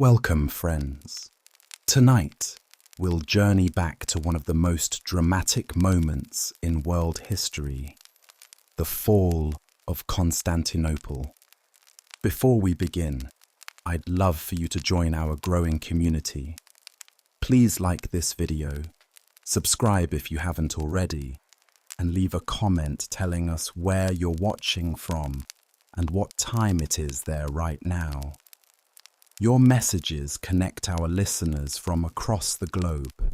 Welcome, friends. Tonight, we'll journey back to one of the most dramatic moments in world history, the Fall of Constantinople. Before we begin, I'd love for you to join our growing community. Please like this video, subscribe if you haven't already, and leave a comment telling us where you're watching from and what time it is there right now. Your messages connect our listeners from across the globe,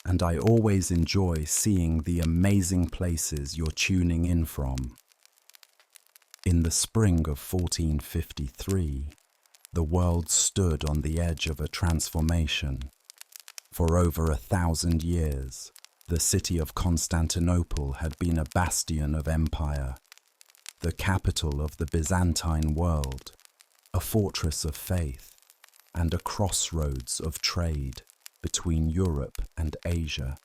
and I always enjoy seeing the amazing places you're tuning in from. In the spring of 1453, the world stood on the edge of a transformation. For over 1,000 years, the city of Constantinople had been a bastion of empire, the capital of the Byzantine world, a fortress of faith, and a crossroads of trade between Europe and Asia.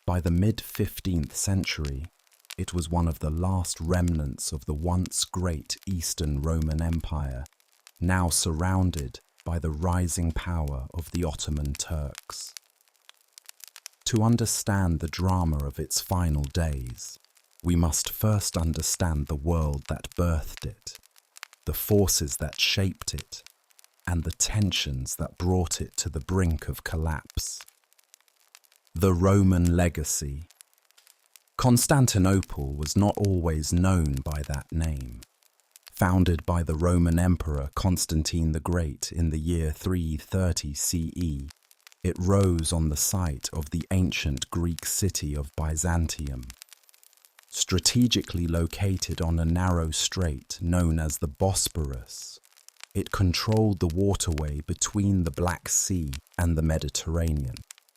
By the mid-15th century, it was one of the last remnants of the once great Eastern Roman Empire, now surrounded by the rising power of the Ottoman Turks. To understand the drama of its final days, we must first understand the world that birthed it, the forces that shaped it, and the tensions that brought it to the brink of collapse. The Roman legacy. Constantinople was not always known by that name. Founded by the Roman Emperor Constantine the Great in the year 330 CE, it rose on the site of the ancient Greek city of Byzantium. Strategically located on a narrow strait known as the Bosporus, it controlled the waterway between the Black Sea and the Mediterranean.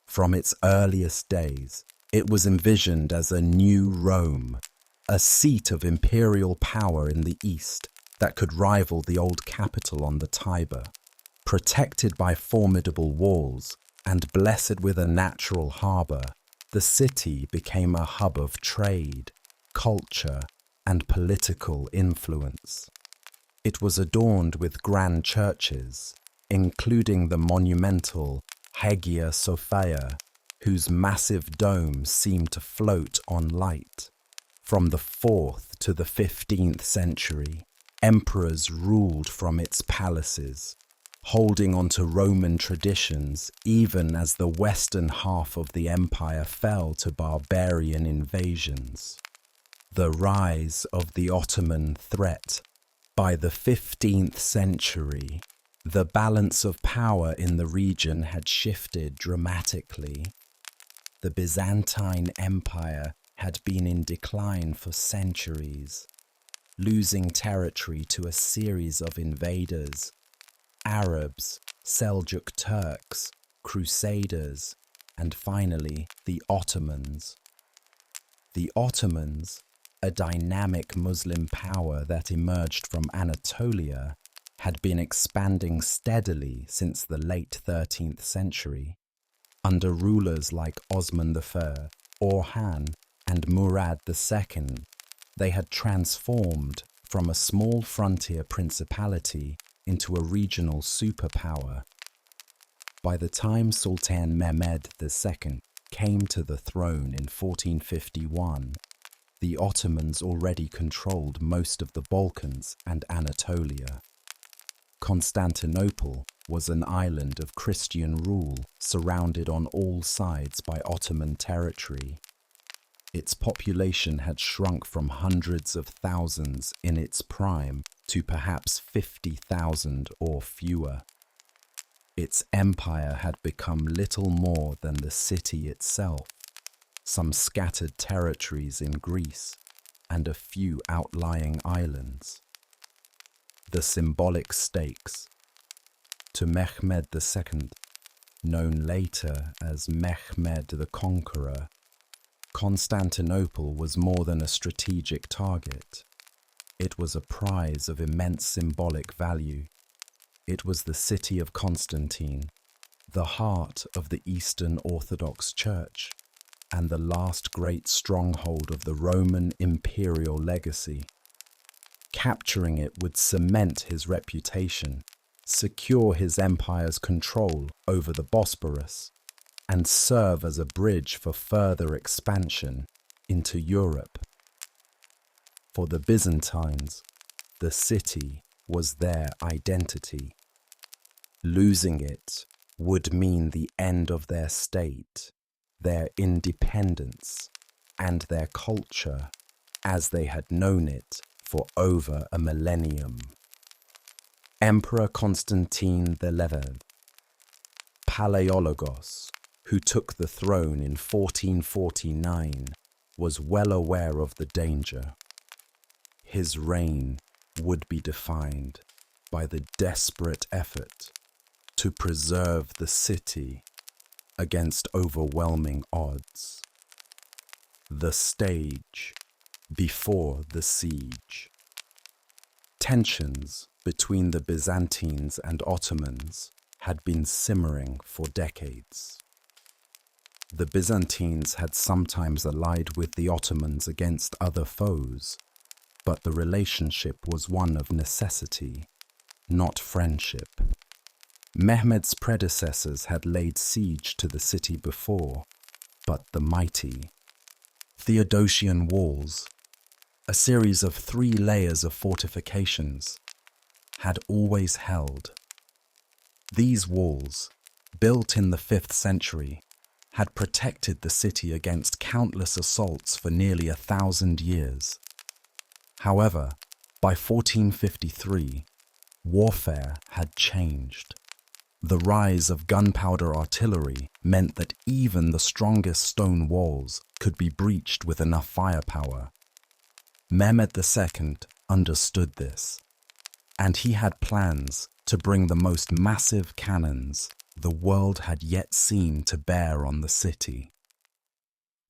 From its earliest days, it was envisioned as a new Rome, a seat of imperial power in the east that could rival the old capital on the Tiber. Protected by formidable walls and blessed with a natural harbour, the city became a hub of trade, culture, and political influence. It was adorned with grand churches, including the monumental Hagia Sophia, whose massive dome seemed to float on light. From the 4th to the 15th century, emperors ruled from its palaces, holding on to Roman traditions even as the western half of the empire fell to barbarian invasions. The rise of the Ottoman threat. By the 15th century, the balance of power in the region had shifted dramatically. The Byzantine Empire had been in decline for centuries, losing territory to a series of invaders: Arabs, Seljuk Turks, Crusaders, and finally the Ottomans. The Ottomans, a dynamic Muslim power that emerged from Anatolia, had been expanding steadily since the late 13th century. Under rulers like Osman I, Orhan, and Murad II, they had transformed from a small frontier principality into a regional superpower. By the time Sultan Mehmed II came to the throne in 1451, the Ottomans already controlled most of the Balkans and Anatolia. Constantinople was an island of Christian rule surrounded on all sides by Ottoman territory. Its population had shrunk from hundreds of thousands in its prime to perhaps 50,000 or fewer. Its empire had become little more than the city itself, some scattered territories in Greece, and a few outlying islands. The symbolic stakes. To Mehmed II, known later as Mehmed the Conqueror, Constantinople was more than a strategic target. It was a prize of immense symbolic value. It was the city of Constantine, the heart of the Eastern Orthodox Church, and the last great stronghold of the Roman imperial legacy. Capturing it would cement his reputation, secure his empire's control over the Bosporus, and serve as a bridge for further expansion into Europe. For the Byzantines, the city was their identity. Losing it would mean the end of their state, their independence, and their culture as they had known it for over a millennium. Emperor Constantine XI, Palaiologos, who took the throne in 1449, was well aware of the danger. His reign would be defined by the desperate effort to preserve the city against overwhelming odds. The stage before the siege. Tensions between the Byzantines and Ottomans had been simmering for decades. The Byzantines had sometimes allied with the Ottomans against other foes, but the relationship was one of necessity, not friendship. Mehmed's predecessors had laid siege to the city before, but the mighty Theodosian walls, a series of 3 layers of fortifications, had always held. These walls, built in the 5th century, had protected the city against countless assaults for nearly 1,000 years. However, by 1453, warfare had changed. The rise of gunpowder artillery meant that even the strongest stone walls could be breached with enough firepower. Mehmed II understood this, and he had plans to bring the most massive cannons the world had yet seen to bear on the city.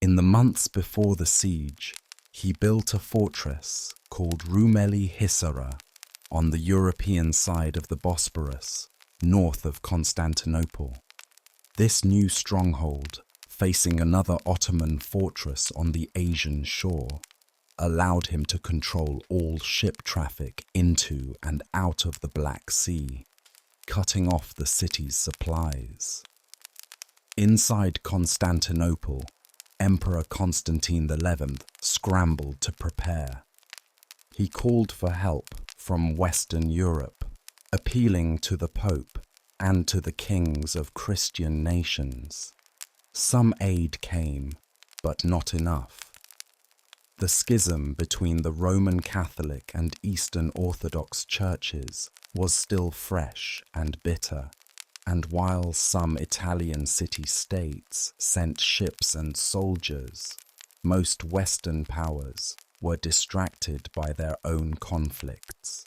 In the months before the siege, he built a fortress called Rumeli Hisara on the European side of the Bosporus, north of Constantinople. This new stronghold, facing another Ottoman fortress on the Asian shore, allowed him to control all ship traffic into and out of the Black Sea, cutting off the city's supplies. Inside Constantinople, Emperor Constantine XI scrambled to prepare. He called for help from Western Europe, appealing to the Pope and to the kings of Christian nations. Some aid came, but not enough. The schism between the Roman Catholic and Eastern Orthodox churches was still fresh and bitter, and while some Italian city-states sent ships and soldiers, most Western powers were distracted by their own conflicts.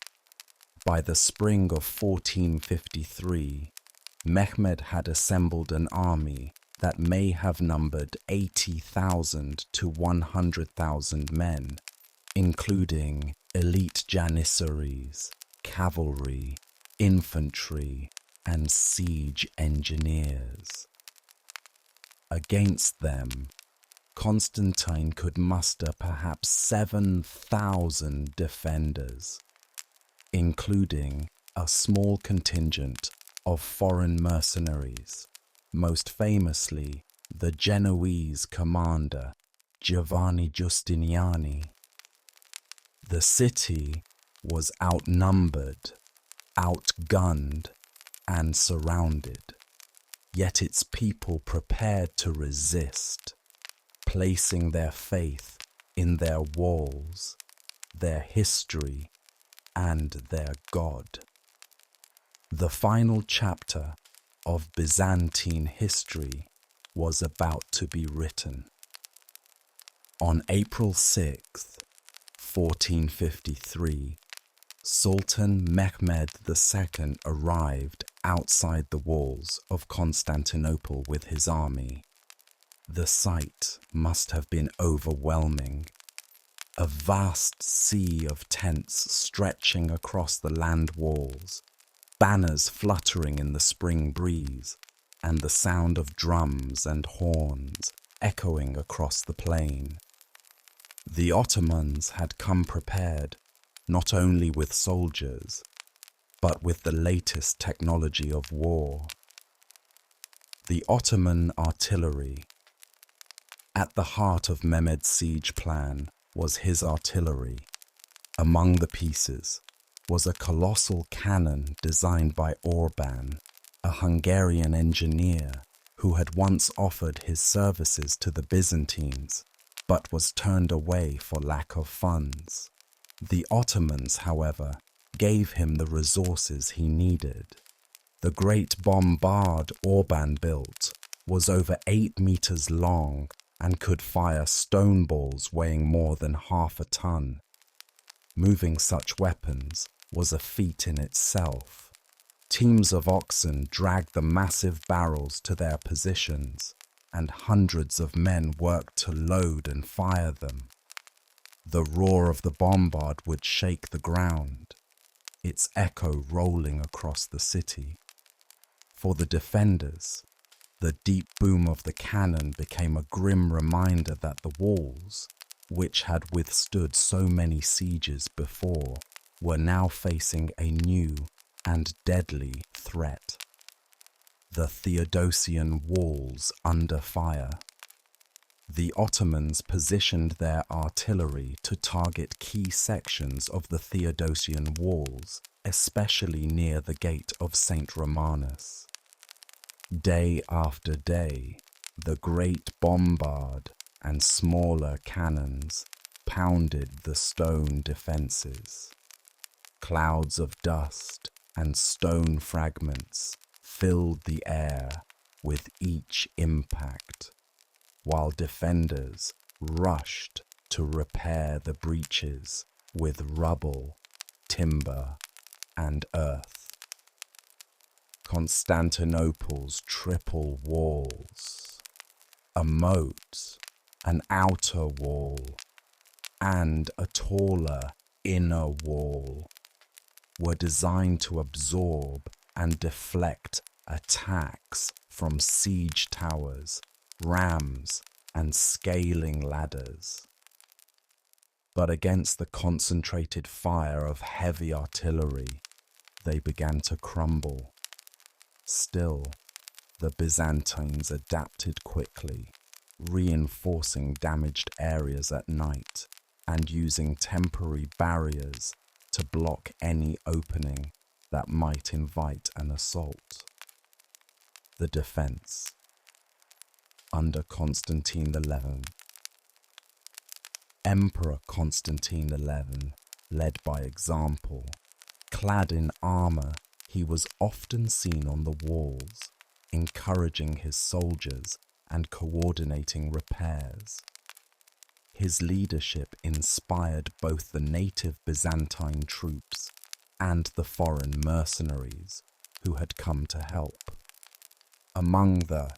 By the spring of 1453, Mehmed had assembled an army that may have numbered 80,000 to 100,000 men, including elite janissaries, cavalry, infantry, and siege engineers. Against them, Constantine could muster perhaps 7,000 defenders, including a small contingent of foreign mercenaries, most famously the Genoese commander Giovanni Giustiniani. The city was outnumbered, outgunned, and surrounded, yet its people prepared to resist, placing their faith in their walls, their history, and their God. The final chapter of Byzantine history was about to be written. On April 6, 1453, Sultan Mehmed II arrived outside the walls of Constantinople with his army. The sight must have been overwhelming. A vast sea of tents stretching across the land walls, banners fluttering in the spring breeze, and the sound of drums and horns echoing across the plain. The Ottomans had come prepared not only with soldiers, but with the latest technology of war. The Ottoman artillery. At the heart of Mehmed's siege plan was his artillery. Among the pieces was a colossal cannon designed by Orban, a Hungarian engineer who had once offered his services to the Byzantines, but was turned away for lack of funds. The Ottomans, however, gave him the resources he needed. The great bombard Orban built was over 8 meters long and could fire stone balls weighing more than half a ton. Moving such weapons was a feat in itself. Teams of oxen dragged the massive barrels to their positions, and hundreds of men worked to load and fire them. The roar of the bombard would shake the ground, its echo rolling across the city. For the defenders, the deep boom of the cannon became a grim reminder that the walls, which had withstood so many sieges before, were now facing a new and deadly threat. The Theodosian walls under fire. The Ottomans positioned their artillery to target key sections of the Theodosian walls, especially near the gate of St. Romanus. Day after day, the great bombard and smaller cannons pounded the stone defences. Clouds of dust and stone fragments filled the air with each impact, while defenders rushed to repair the breaches with rubble, timber, and earth. Constantinople's triple walls, a moat, an outer wall, and a taller inner wall, were designed to absorb and deflect attacks from siege towers, rams, and scaling ladders. But against the concentrated fire of heavy artillery, they began to crumble. Still, the Byzantines adapted quickly, reinforcing damaged areas at night and using temporary barriers to block any opening that might invite an assault. The defense. Under Constantine XI. Emperor Constantine XI led by example. Clad in armor, he was often seen on the walls, encouraging his soldiers and coordinating repairs. His leadership inspired both the native Byzantine troops and the foreign mercenaries who had come to help. Among the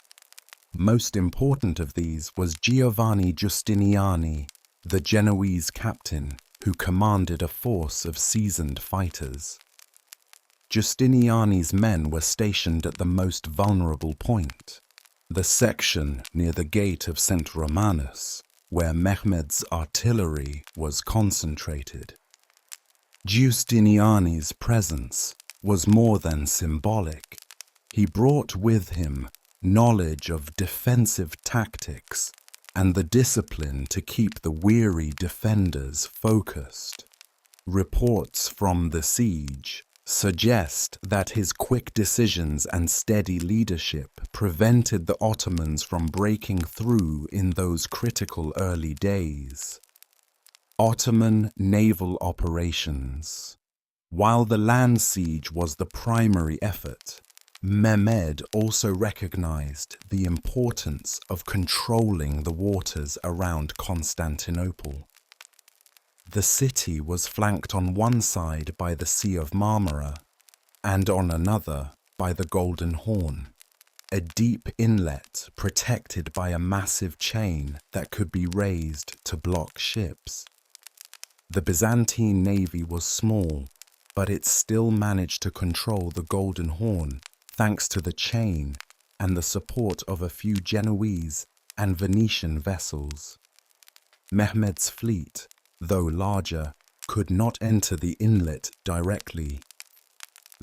most important of these was Giovanni Giustiniani, the Genoese captain who commanded a force of seasoned fighters. Giustiniani's men were stationed at the most vulnerable point, the section near the gate of St. Romanus, where Mehmed's artillery was concentrated. Giustiniani's presence was more than symbolic. He brought with him knowledge of defensive tactics and the discipline to keep the weary defenders focused. Reports from the siege suggest that his quick decisions and steady leadership prevented the Ottomans from breaking through in those critical early days. Ottoman naval operations. While the land siege was the primary effort, Mehmed also recognized the importance of controlling the waters around Constantinople. The city was flanked on one side by the Sea of Marmara and on another by the Golden Horn, a deep inlet protected by a massive chain that could be raised to block ships. The Byzantine navy was small, but it still managed to control the Golden Horn thanks to the chain and the support of a few Genoese and Venetian vessels. Mehmed's fleet, though larger, could not enter the inlet directly.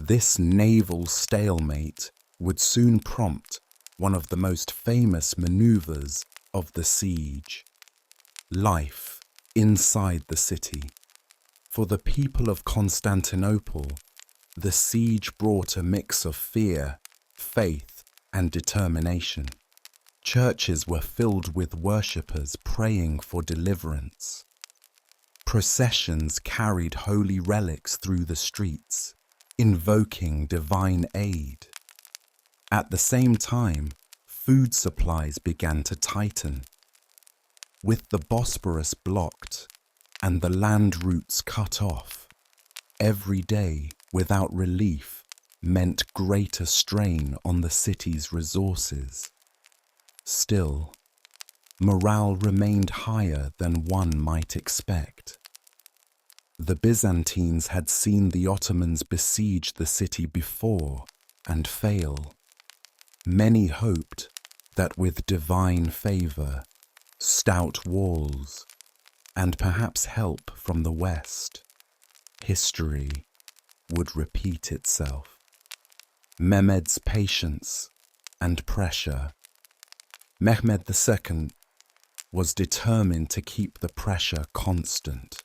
This naval stalemate would soon prompt one of the most famous maneuvers of the siege: life inside the city. For the people of Constantinople, the siege brought a mix of fear, faith, and determination. Churches were filled with worshippers praying for deliverance. Processions carried holy relics through the streets, invoking divine aid. At the same time, food supplies began to tighten. With the Bosporus blocked and the land routes cut off, every day without relief meant greater strain on the city's resources. Still, morale remained higher than one might expect. The Byzantines had seen the Ottomans besiege the city before and fail. Many hoped that with divine favor, stout walls, and perhaps help from the West, history would repeat itself. Mehmed's patience and pressure. Mehmed II was determined to keep the pressure constant.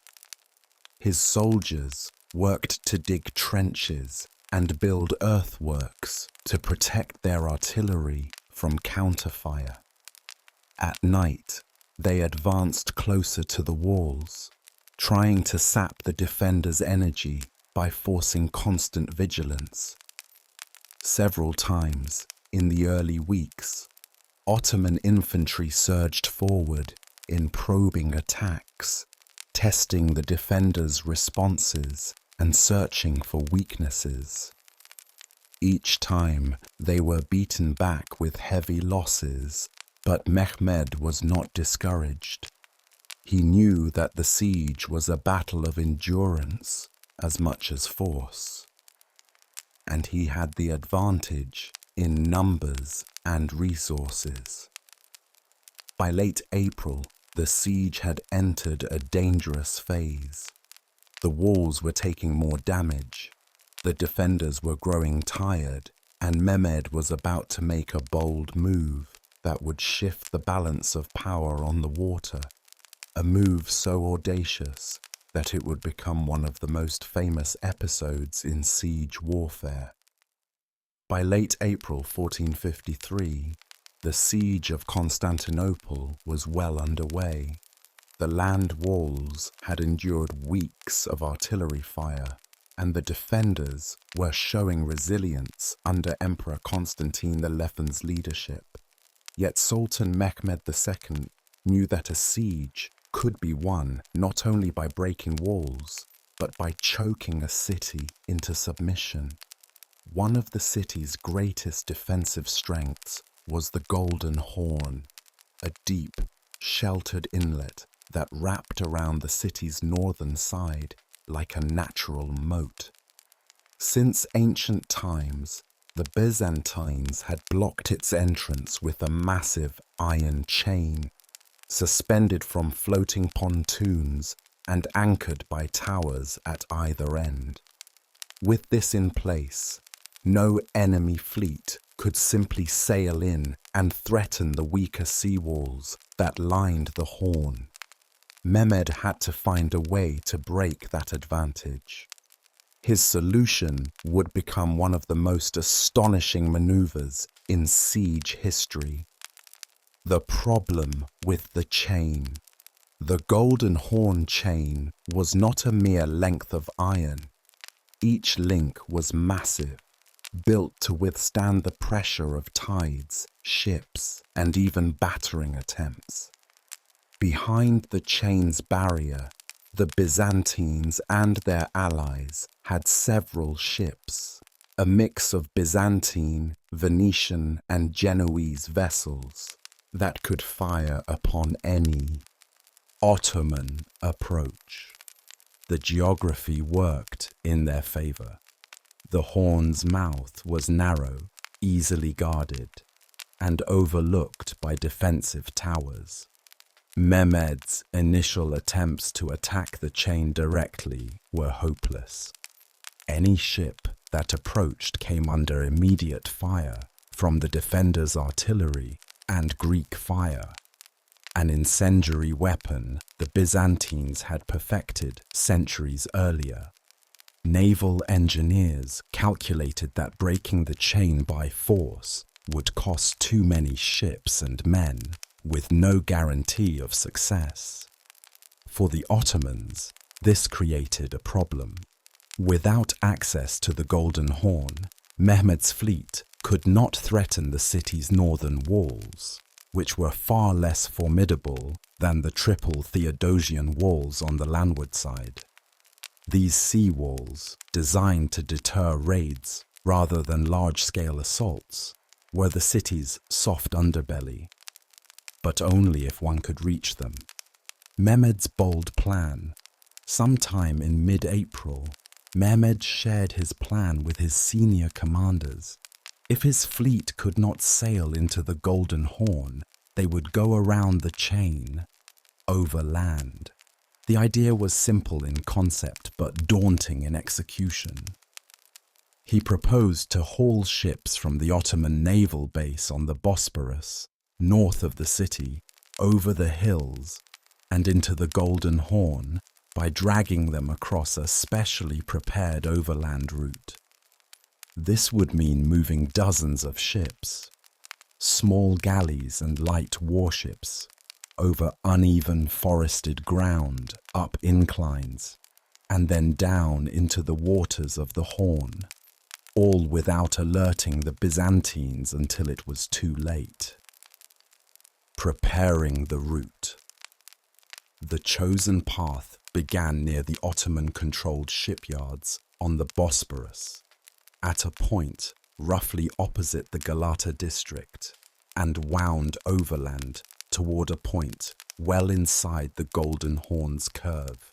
His soldiers worked to dig trenches and build earthworks to protect their artillery from counterfire. At night, they advanced closer to the walls, trying to sap the defenders' energy by forcing constant vigilance. Several times in the early weeks, Ottoman infantry surged forward in probing attacks, testing the defenders' responses and searching for weaknesses. Each time they were beaten back with heavy losses, but Mehmed was not discouraged. He knew that the siege was a battle of endurance as much as force, and he had the advantage in numbers and resources. By late April, the siege had entered a dangerous phase. The walls were taking more damage, the defenders were growing tired, and Mehmed was about to make a bold move that would shift the balance of power on the water, a move so audacious that it would become one of the most famous episodes in siege warfare. By late April 1453, the siege of Constantinople was well underway. The land walls had endured weeks of artillery fire, and the defenders were showing resilience under Emperor Constantine XI's leadership. Yet Sultan Mehmed II knew that a siege could be won not only by breaking walls, but by choking a city into submission. One of the city's greatest defensive strengths was the Golden Horn, a deep, sheltered inlet that wrapped around the city's northern side like a natural moat. Since ancient times, the Byzantines had blocked its entrance with a massive iron chain, suspended from floating pontoons and anchored by towers at either end. With this in place, no enemy fleet could simply sail in and threaten the weaker seawalls that lined the Horn. Mehmed had to find a way to break that advantage. His solution would become one of the most astonishing maneuvers in siege history. The problem with the chain. The Golden Horn chain was not a mere length of iron. Each link was massive, built to withstand the pressure of tides, ships, and even battering attempts. Behind the chain's barrier, the Byzantines and their allies had several ships, a mix of Byzantine, Venetian, and Genoese vessels that could fire upon any Ottoman approach. The geography worked in their favor. The Horn's mouth was narrow, easily guarded, and overlooked by defensive towers. Mehmed's initial attempts to attack the chain directly were hopeless. Any ship that approached came under immediate fire from the defenders' artillery and Greek fire, an incendiary weapon the Byzantines had perfected centuries earlier. Naval engineers calculated that breaking the chain by force would cost too many ships and men, with no guarantee of success. For the Ottomans, this created a problem. Without access to the Golden Horn, Mehmed's fleet could not threaten the city's northern walls, which were far less formidable than the triple Theodosian walls on the landward side. These sea walls, designed to deter raids rather than large-scale assaults, were the city's soft underbelly, but only if one could reach them. Mehmed's bold plan. Sometime in mid-April, Mehmed shared his plan with his senior commanders. If his fleet could not sail into the Golden Horn, they would go around the chain, overland. The idea was simple in concept but daunting in execution. He proposed to haul ships from the Ottoman naval base on the Bosporus, north of the city, over the hills, and into the Golden Horn by dragging them across a specially prepared overland route. This would mean moving dozens of ships, small galleys and light warships, over uneven forested ground, up inclines, and then down into the waters of the Horn, all without alerting the Byzantines until it was too late. Preparing the route. The chosen path began near the Ottoman-controlled shipyards on the Bosporus, at a point roughly opposite the Galata district, and wound overland toward a point well inside the Golden Horn's curve.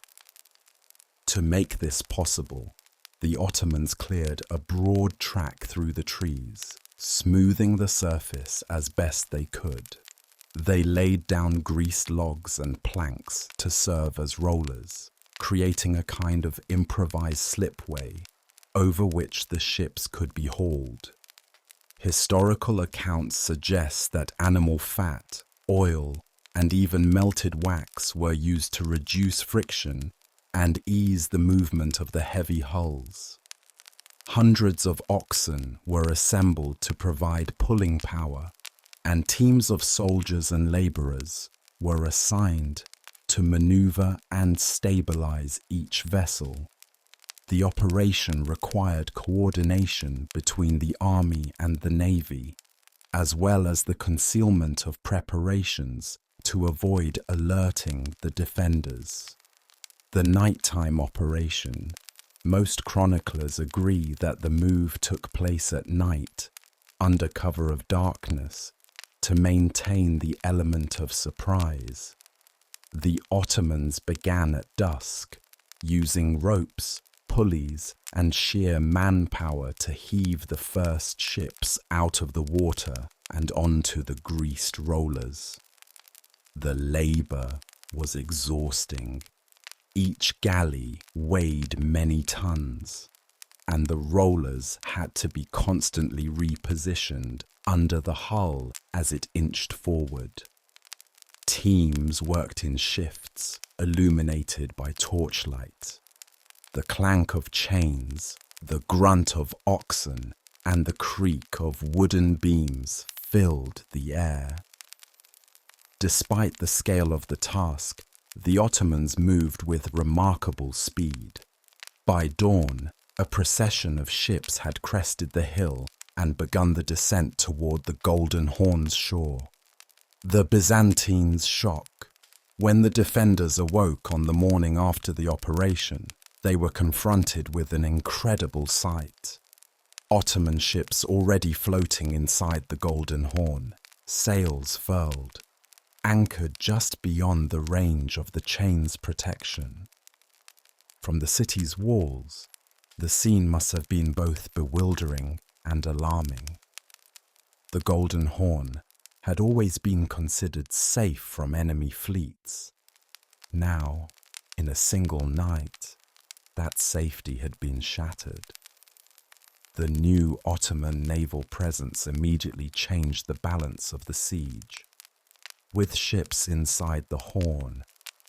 To make this possible, the Ottomans cleared a broad track through the trees, smoothing the surface as best they could. They laid down greased logs and planks to serve as rollers, creating a kind of improvised slipway over which the ships could be hauled. Historical accounts suggest that animal fat, oil, and even melted wax were used to reduce friction and ease the movement of the heavy hulls. Hundreds of oxen were assembled to provide pulling power, and teams of soldiers and laborers were assigned to maneuver and stabilize each vessel. The operation required coordination between the army and the navy, as well as the concealment of preparations to avoid alerting the defenders. The nighttime operation. Most chroniclers agree that the move took place at night, under cover of darkness, to maintain the element of surprise. The Ottomans began at dusk, using ropes, pulleys, and sheer manpower to heave the first ships out of the water and onto the greased rollers. The labor was exhausting. Each galley weighed many tons, and the rollers had to be constantly repositioned under the hull as it inched forward. Teams worked in shifts, illuminated by torchlight. The clank of chains, the grunt of oxen, and the creak of wooden beams filled the air. Despite the scale of the task, the Ottomans moved with remarkable speed. By dawn, a procession of ships had crested the hill and begun the descent toward the Golden Horn's shore. The Byzantines' shock. When the defenders awoke on the morning after the operation, they were confronted with an incredible sight. Ottoman ships already floating inside the Golden Horn, sails furled, anchored just beyond the range of the chain's protection. From the city's walls, the scene must have been both bewildering and alarming. The Golden Horn had always been considered safe from enemy fleets. Now, in a single night, that safety had been shattered. The new Ottoman naval presence immediately changed the balance of the siege. With ships inside the Horn,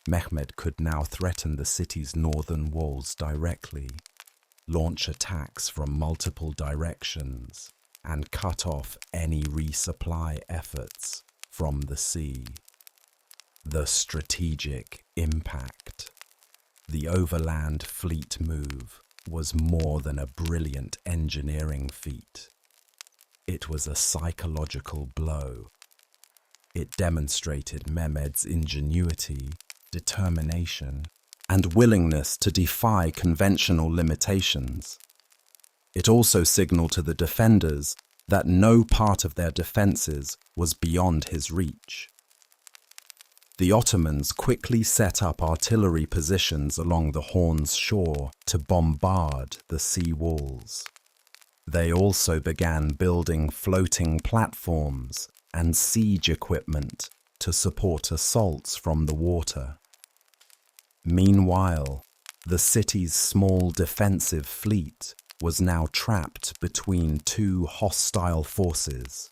Mehmed could now threaten the city's northern walls directly, launch attacks from multiple directions, and cut off any resupply efforts from the sea. The strategic impact. The overland fleet move was more than a brilliant engineering feat. It was a psychological blow. It demonstrated Mehmed's ingenuity, determination, and willingness to defy conventional limitations. It also signaled to the defenders that no part of their defences was beyond his reach. The Ottomans quickly set up artillery positions along the Horn's shore to bombard the sea walls. They also began building floating platforms and siege equipment to support assaults from the water. Meanwhile, the city's small defensive fleet was now trapped between two hostile forces,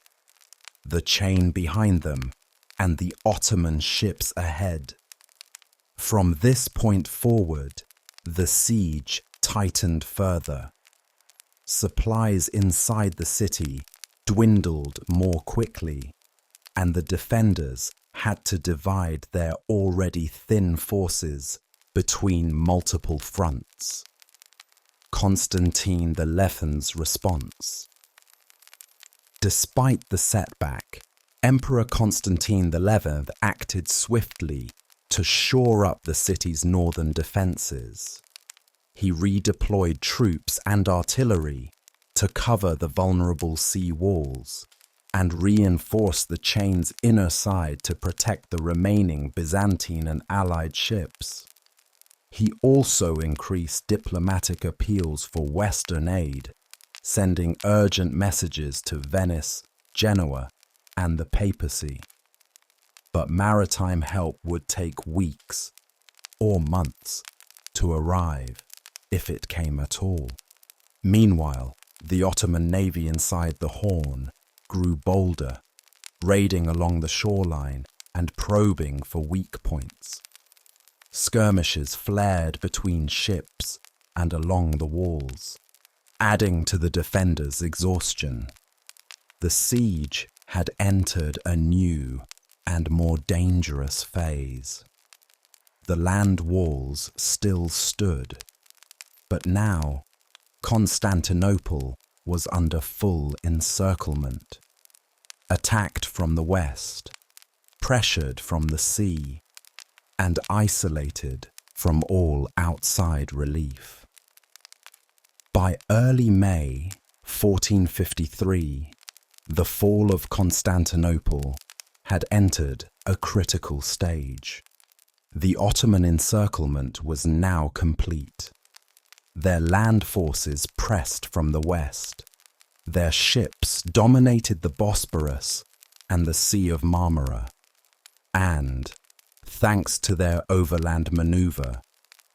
the chain behind them and the Ottoman ships ahead. From this point forward, the siege tightened further. Supplies inside the city dwindled more quickly, and the defenders had to divide their already thin forces between multiple fronts. Constantine XI's response. Despite the setback, Emperor Constantine XI acted swiftly to shore up the city's northern defences. He redeployed troops and artillery to cover the vulnerable sea walls and reinforced the chain's inner side to protect the remaining Byzantine and Allied ships. He also increased diplomatic appeals for Western aid, sending urgent messages to Venice, Genoa, and the papacy. But maritime help would take weeks or months to arrive, if it came at all. Meanwhile, the Ottoman navy inside the Horn grew bolder, raiding along the shoreline and probing for weak points. Skirmishes flared between ships and along the walls, adding to the defenders' exhaustion. The siege had entered a new and more dangerous phase. The land walls still stood, but now Constantinople was under full encirclement, attacked from the west, pressured from the sea, and isolated from all outside relief. By early May 1453, the fall of Constantinople had entered a critical stage. The Ottoman encirclement was now complete. Their land forces pressed from the west. Their ships dominated the Bosporus and the Sea of Marmara. And, thanks to their overland maneuver,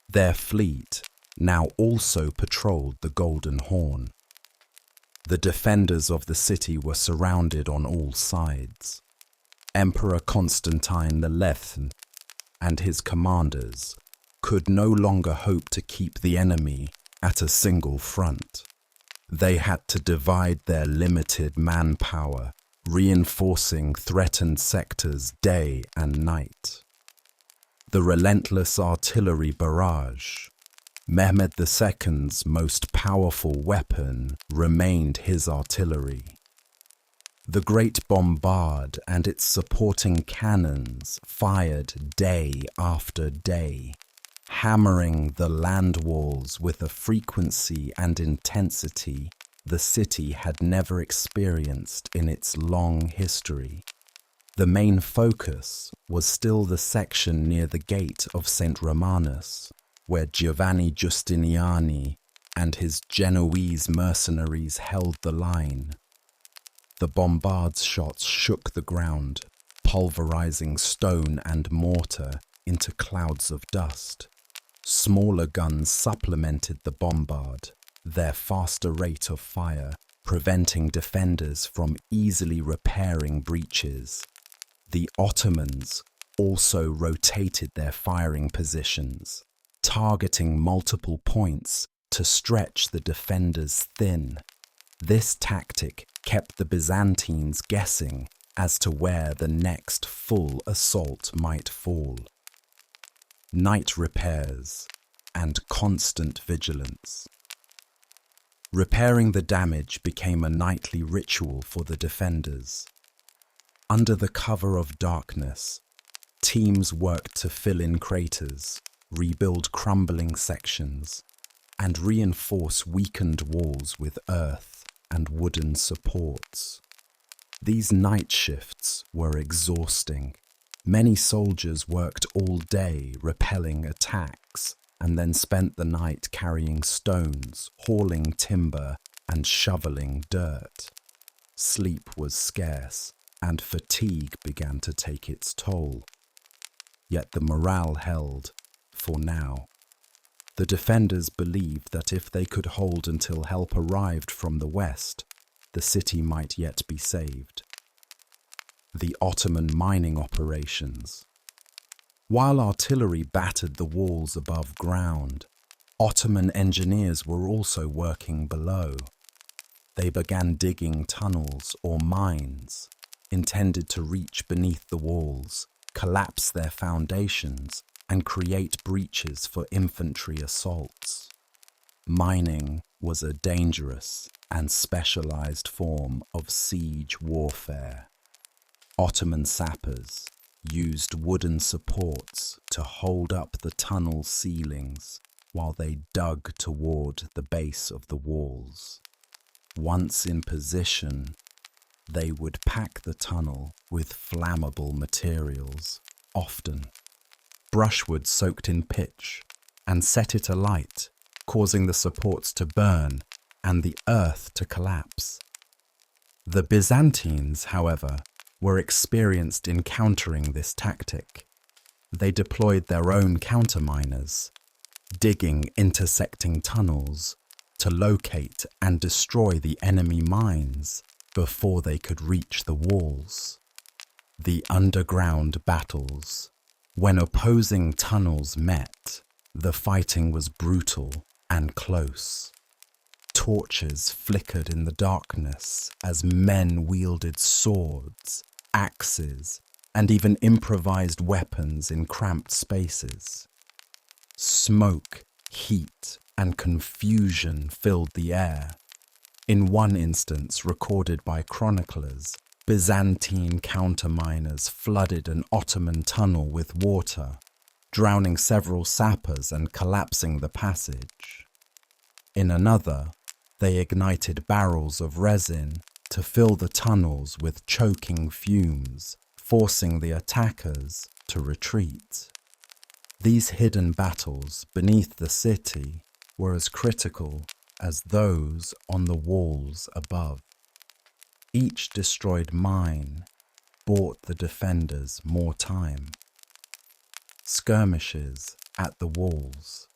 their fleet now also patrolled the Golden Horn. The defenders of the city were surrounded on all sides. Emperor Constantine XI and his commanders could no longer hope to keep the enemy at a single front. They had to divide their limited manpower, reinforcing threatened sectors day and night. The relentless artillery barrage, Mehmed II's most powerful weapon, remained his artillery. The Great Bombard and its supporting cannons fired day after day, hammering the land walls with a frequency and intensity the city had never experienced in its long history. The main focus was still the section near the gate of St. Romanus, where Giovanni Giustiniani and his Genoese mercenaries held the line. The bombard's shots shook the ground, pulverizing stone and mortar into clouds of dust. Smaller guns supplemented the bombard, their faster rate of fire preventing defenders from easily repairing breaches. The Ottomans also rotated their firing positions, targeting multiple points to stretch the defenders thin. This tactic kept the Byzantines guessing as to where the next full assault might fall. Night repairs and constant vigilance. Repairing the damage became a nightly ritual for the defenders. Under the cover of darkness, teams worked to fill in craters, rebuild crumbling sections, and reinforce weakened walls with earth and wooden supports. These night shifts were exhausting. Many soldiers worked all day repelling attacks and then spent the night carrying stones, hauling timber, and shoveling dirt. Sleep was scarce, and fatigue began to take its toll. Yet the morale held, for now. The defenders believed that if they could hold until help arrived from the west, the city might yet be saved. The Ottoman mining operations. While artillery battered the walls above ground, Ottoman engineers were also working below. They began digging tunnels or mines, intended to reach beneath the walls, collapse their foundations, and create breaches for infantry assaults. Mining was a dangerous and specialized form of siege warfare. Ottoman sappers used wooden supports to hold up the tunnel ceilings while they dug toward the base of the walls. Once in position, they would pack the tunnel with flammable materials, often brushwood soaked in pitch, and set it alight, causing the supports to burn and the earth to collapse. The Byzantines, however, were experienced in countering this tactic. They deployed their own counterminers, digging intersecting tunnels to locate and destroy the enemy mines before they could reach the walls. The underground battles. When opposing tunnels met, the fighting was brutal and close. Torches flickered in the darkness as men wielded swords, axes, and even improvised weapons in cramped spaces. Smoke, heat, and confusion filled the air. In one instance recorded by chroniclers, Byzantine counterminers flooded an Ottoman tunnel with water, drowning several sappers and collapsing the passage. In another, they ignited barrels of resin to fill the tunnels with choking fumes, forcing the attackers to retreat. These hidden battles beneath the city were as critical as those on the walls above. Each destroyed mine bought the defenders more time. Skirmishes at the walls.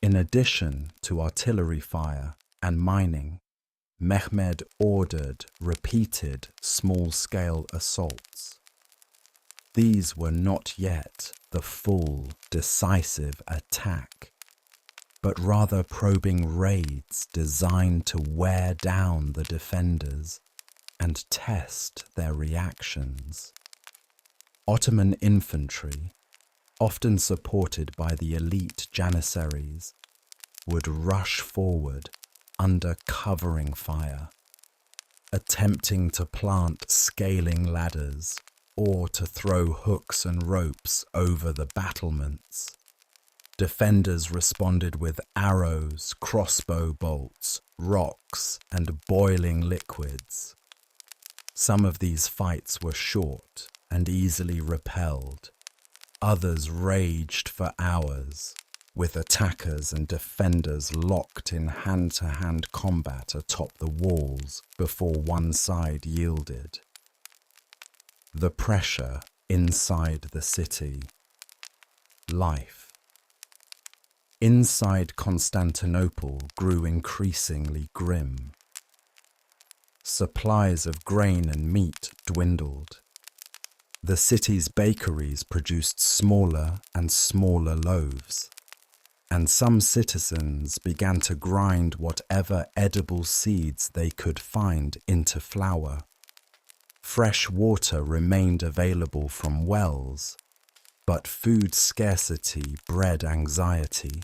In addition to artillery fire and mining, Mehmed ordered repeated small-scale assaults. These were not yet the full, decisive attack, but rather probing raids designed to wear down the defenders and test their reactions. Ottoman infantry, often supported by the elite janissaries, would rush forward under covering fire, attempting to plant scaling ladders or to throw hooks and ropes over the battlements. Defenders responded with arrows, crossbow bolts, rocks, and boiling liquids. Some of these fights were short and easily repelled. Others raged for hours, with attackers and defenders locked in hand-to-hand combat atop the walls before one side yielded. The pressure inside the city. Life. Inside Constantinople grew increasingly grim. Supplies of grain and meat dwindled. The city's bakeries produced smaller and smaller loaves, and some citizens began to grind whatever edible seeds they could find into flour. Fresh water remained available from wells, but food scarcity bred anxiety.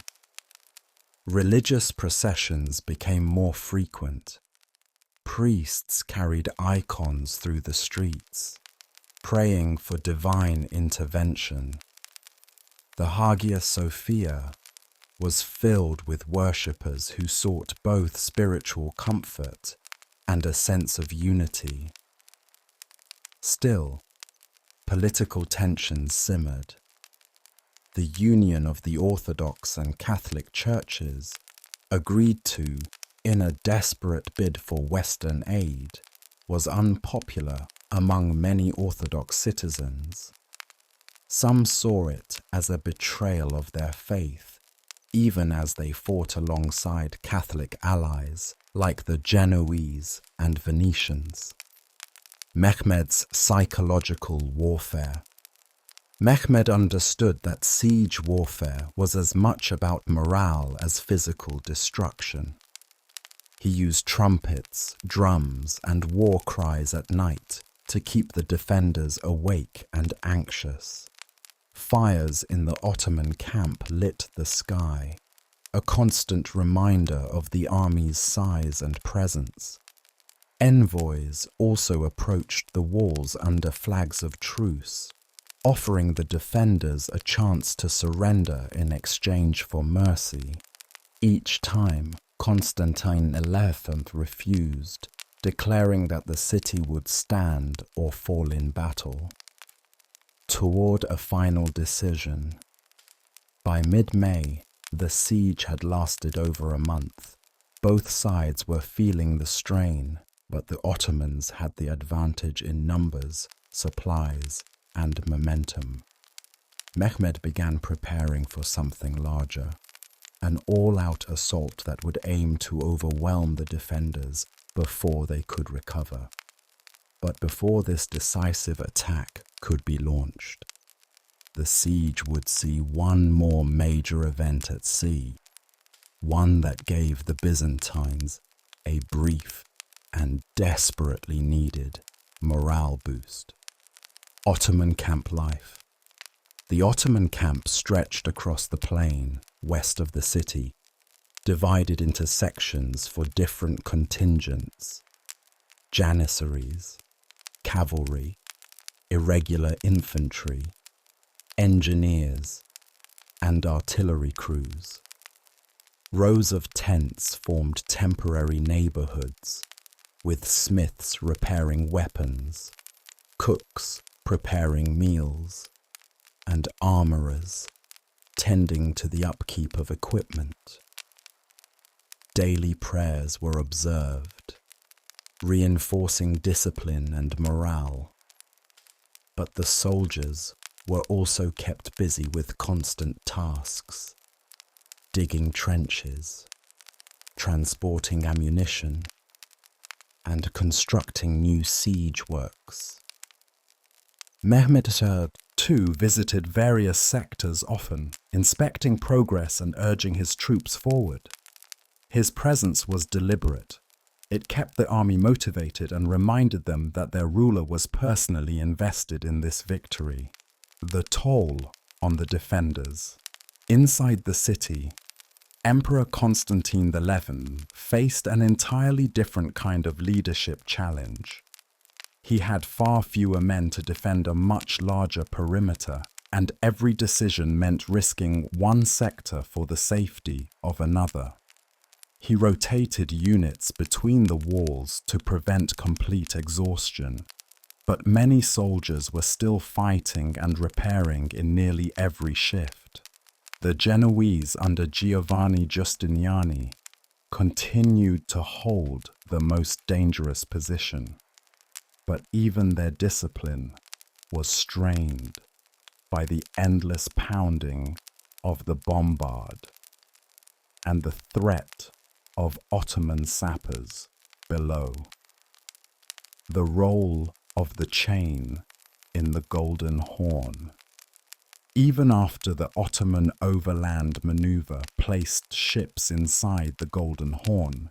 Religious processions became more frequent. Priests carried icons through the streets, praying for divine intervention. The Hagia Sophia was filled with worshippers who sought both spiritual comfort and a sense of unity. Still, political tensions simmered. The union of the Orthodox and Catholic churches, agreed to in a desperate bid for Western aid, was unpopular among many Orthodox citizens. Some saw it as a betrayal of their faith, even as they fought alongside Catholic allies like the Genoese and Venetians. Mehmed's psychological warfare. Mehmed understood that siege warfare was as much about morale as physical destruction. He used trumpets, drums, and war cries at night to keep the defenders awake and anxious. Fires in the Ottoman camp lit the sky, a constant reminder of the army's size and presence. Envoys also approached the walls under flags of truce, offering the defenders a chance to surrender in exchange for mercy. Each time, Constantine XI refused, declaring that the city would stand or fall in battle. Toward a final decision. By mid-May, the siege had lasted over a month. Both sides were feeling the strain, but the Ottomans had the advantage in numbers, supplies, and momentum. Mehmed began preparing for something larger, an all-out assault that would aim to overwhelm the defenders before they could recover. But before this decisive attack could be launched, the siege would see one more major event at sea, one that gave the Byzantines a brief and desperately needed morale boost. Ottoman camp life. The Ottoman camp stretched across the plain west of the city, divided into sections for different contingents: janissaries, cavalry, irregular infantry, engineers, and artillery crews. Rows of tents formed temporary neighborhoods, with smiths repairing weapons, cooks preparing meals, and armorers tending to the upkeep of equipment. Daily prayers were observed, reinforcing discipline and morale. But the soldiers were also kept busy with constant tasks: digging trenches, transporting ammunition, and constructing new siege works. Mehmed II visited various sectors often, inspecting progress and urging his troops forward. His presence was deliberate. It kept the army motivated and reminded them that their ruler was personally invested in this victory. The toll on the defenders. Inside the city, Emperor Constantine XI faced an entirely different kind of leadership challenge. He had far fewer men to defend a much larger perimeter, and every decision meant risking one sector for the safety of another. He rotated units between the walls to prevent complete exhaustion, but many soldiers were still fighting and repairing in nearly every shift. The Genoese under Giovanni Giustiniani continued to hold the most dangerous position, but even their discipline was strained by the endless pounding of the bombard. and the threat of Ottoman sappers below. The role of the chain in the Golden Horn. Even after the Ottoman overland maneuver placed ships inside the Golden Horn,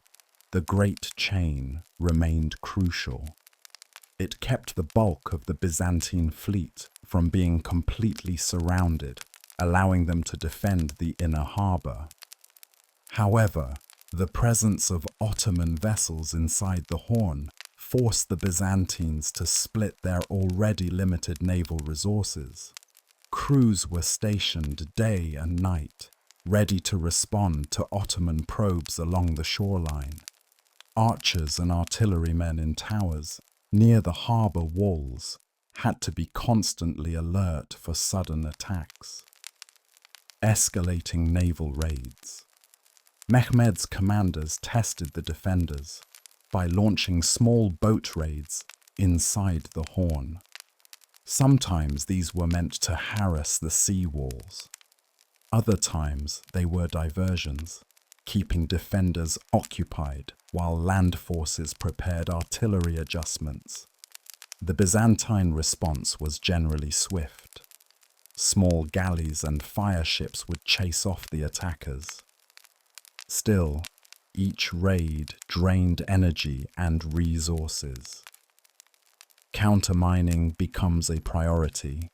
the Great Chain remained crucial. It kept the bulk of the Byzantine fleet from being completely surrounded, allowing them to defend the inner harbour. However, the presence of Ottoman vessels inside the Horn forced the Byzantines to split their already limited naval resources. Crews were stationed day and night, ready to respond to Ottoman probes along the shoreline. Archers and artillerymen in towers near the harbour walls had to be constantly alert for sudden attacks. Escalating naval raids. Mehmed's commanders tested the defenders by launching small boat raids inside the Horn. Sometimes these were meant to harass the sea walls. Other times they were diversions, keeping defenders occupied while land forces prepared artillery adjustments. The Byzantine response was generally swift. Small galleys and fire ships would chase off the attackers. Still, each raid drained energy and resources. Countermining becomes a priority.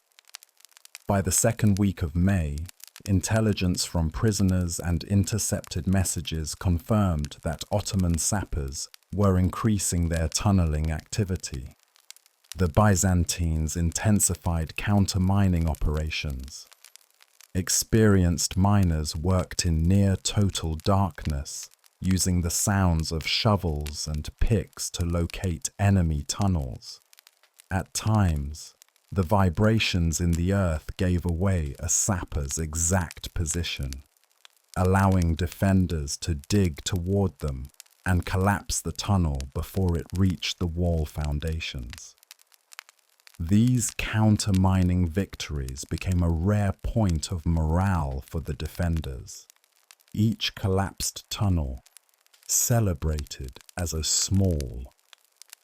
By the second week of May, intelligence from prisoners and intercepted messages confirmed that Ottoman sappers were increasing their tunneling activity. The Byzantines intensified countermining operations. Experienced miners worked in near-total darkness, using the sounds of shovels and picks to locate enemy tunnels. At times, the vibrations in the earth gave away a sapper's exact position, allowing defenders to dig toward them and collapse the tunnel before it reached the wall foundations. These counter-mining victories became a rare point of morale for the defenders. Each collapsed tunnel celebrated as a small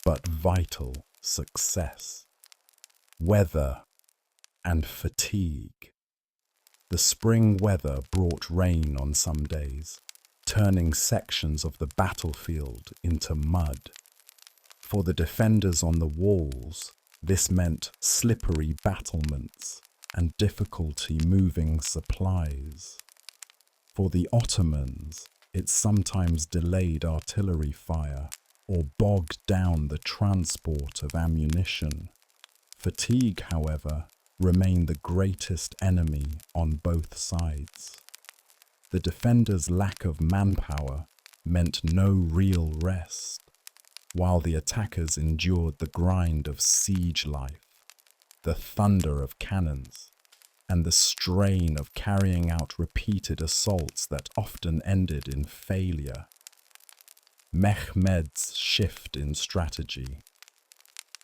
but vital success. Weather and fatigue. The spring weather brought rain on some days, turning sections of the battlefield into mud. For the defenders on the walls, this meant slippery battlements and difficulty moving supplies. For the Ottomans, it sometimes delayed artillery fire or bogged down the transport of ammunition. Fatigue, however, remained the greatest enemy on both sides. The defenders' lack of manpower meant no real rest, while the attackers endured the grind of siege life, the thunder of cannons, and the strain of carrying out repeated assaults that often ended in failure. Mehmed's shift in strategy.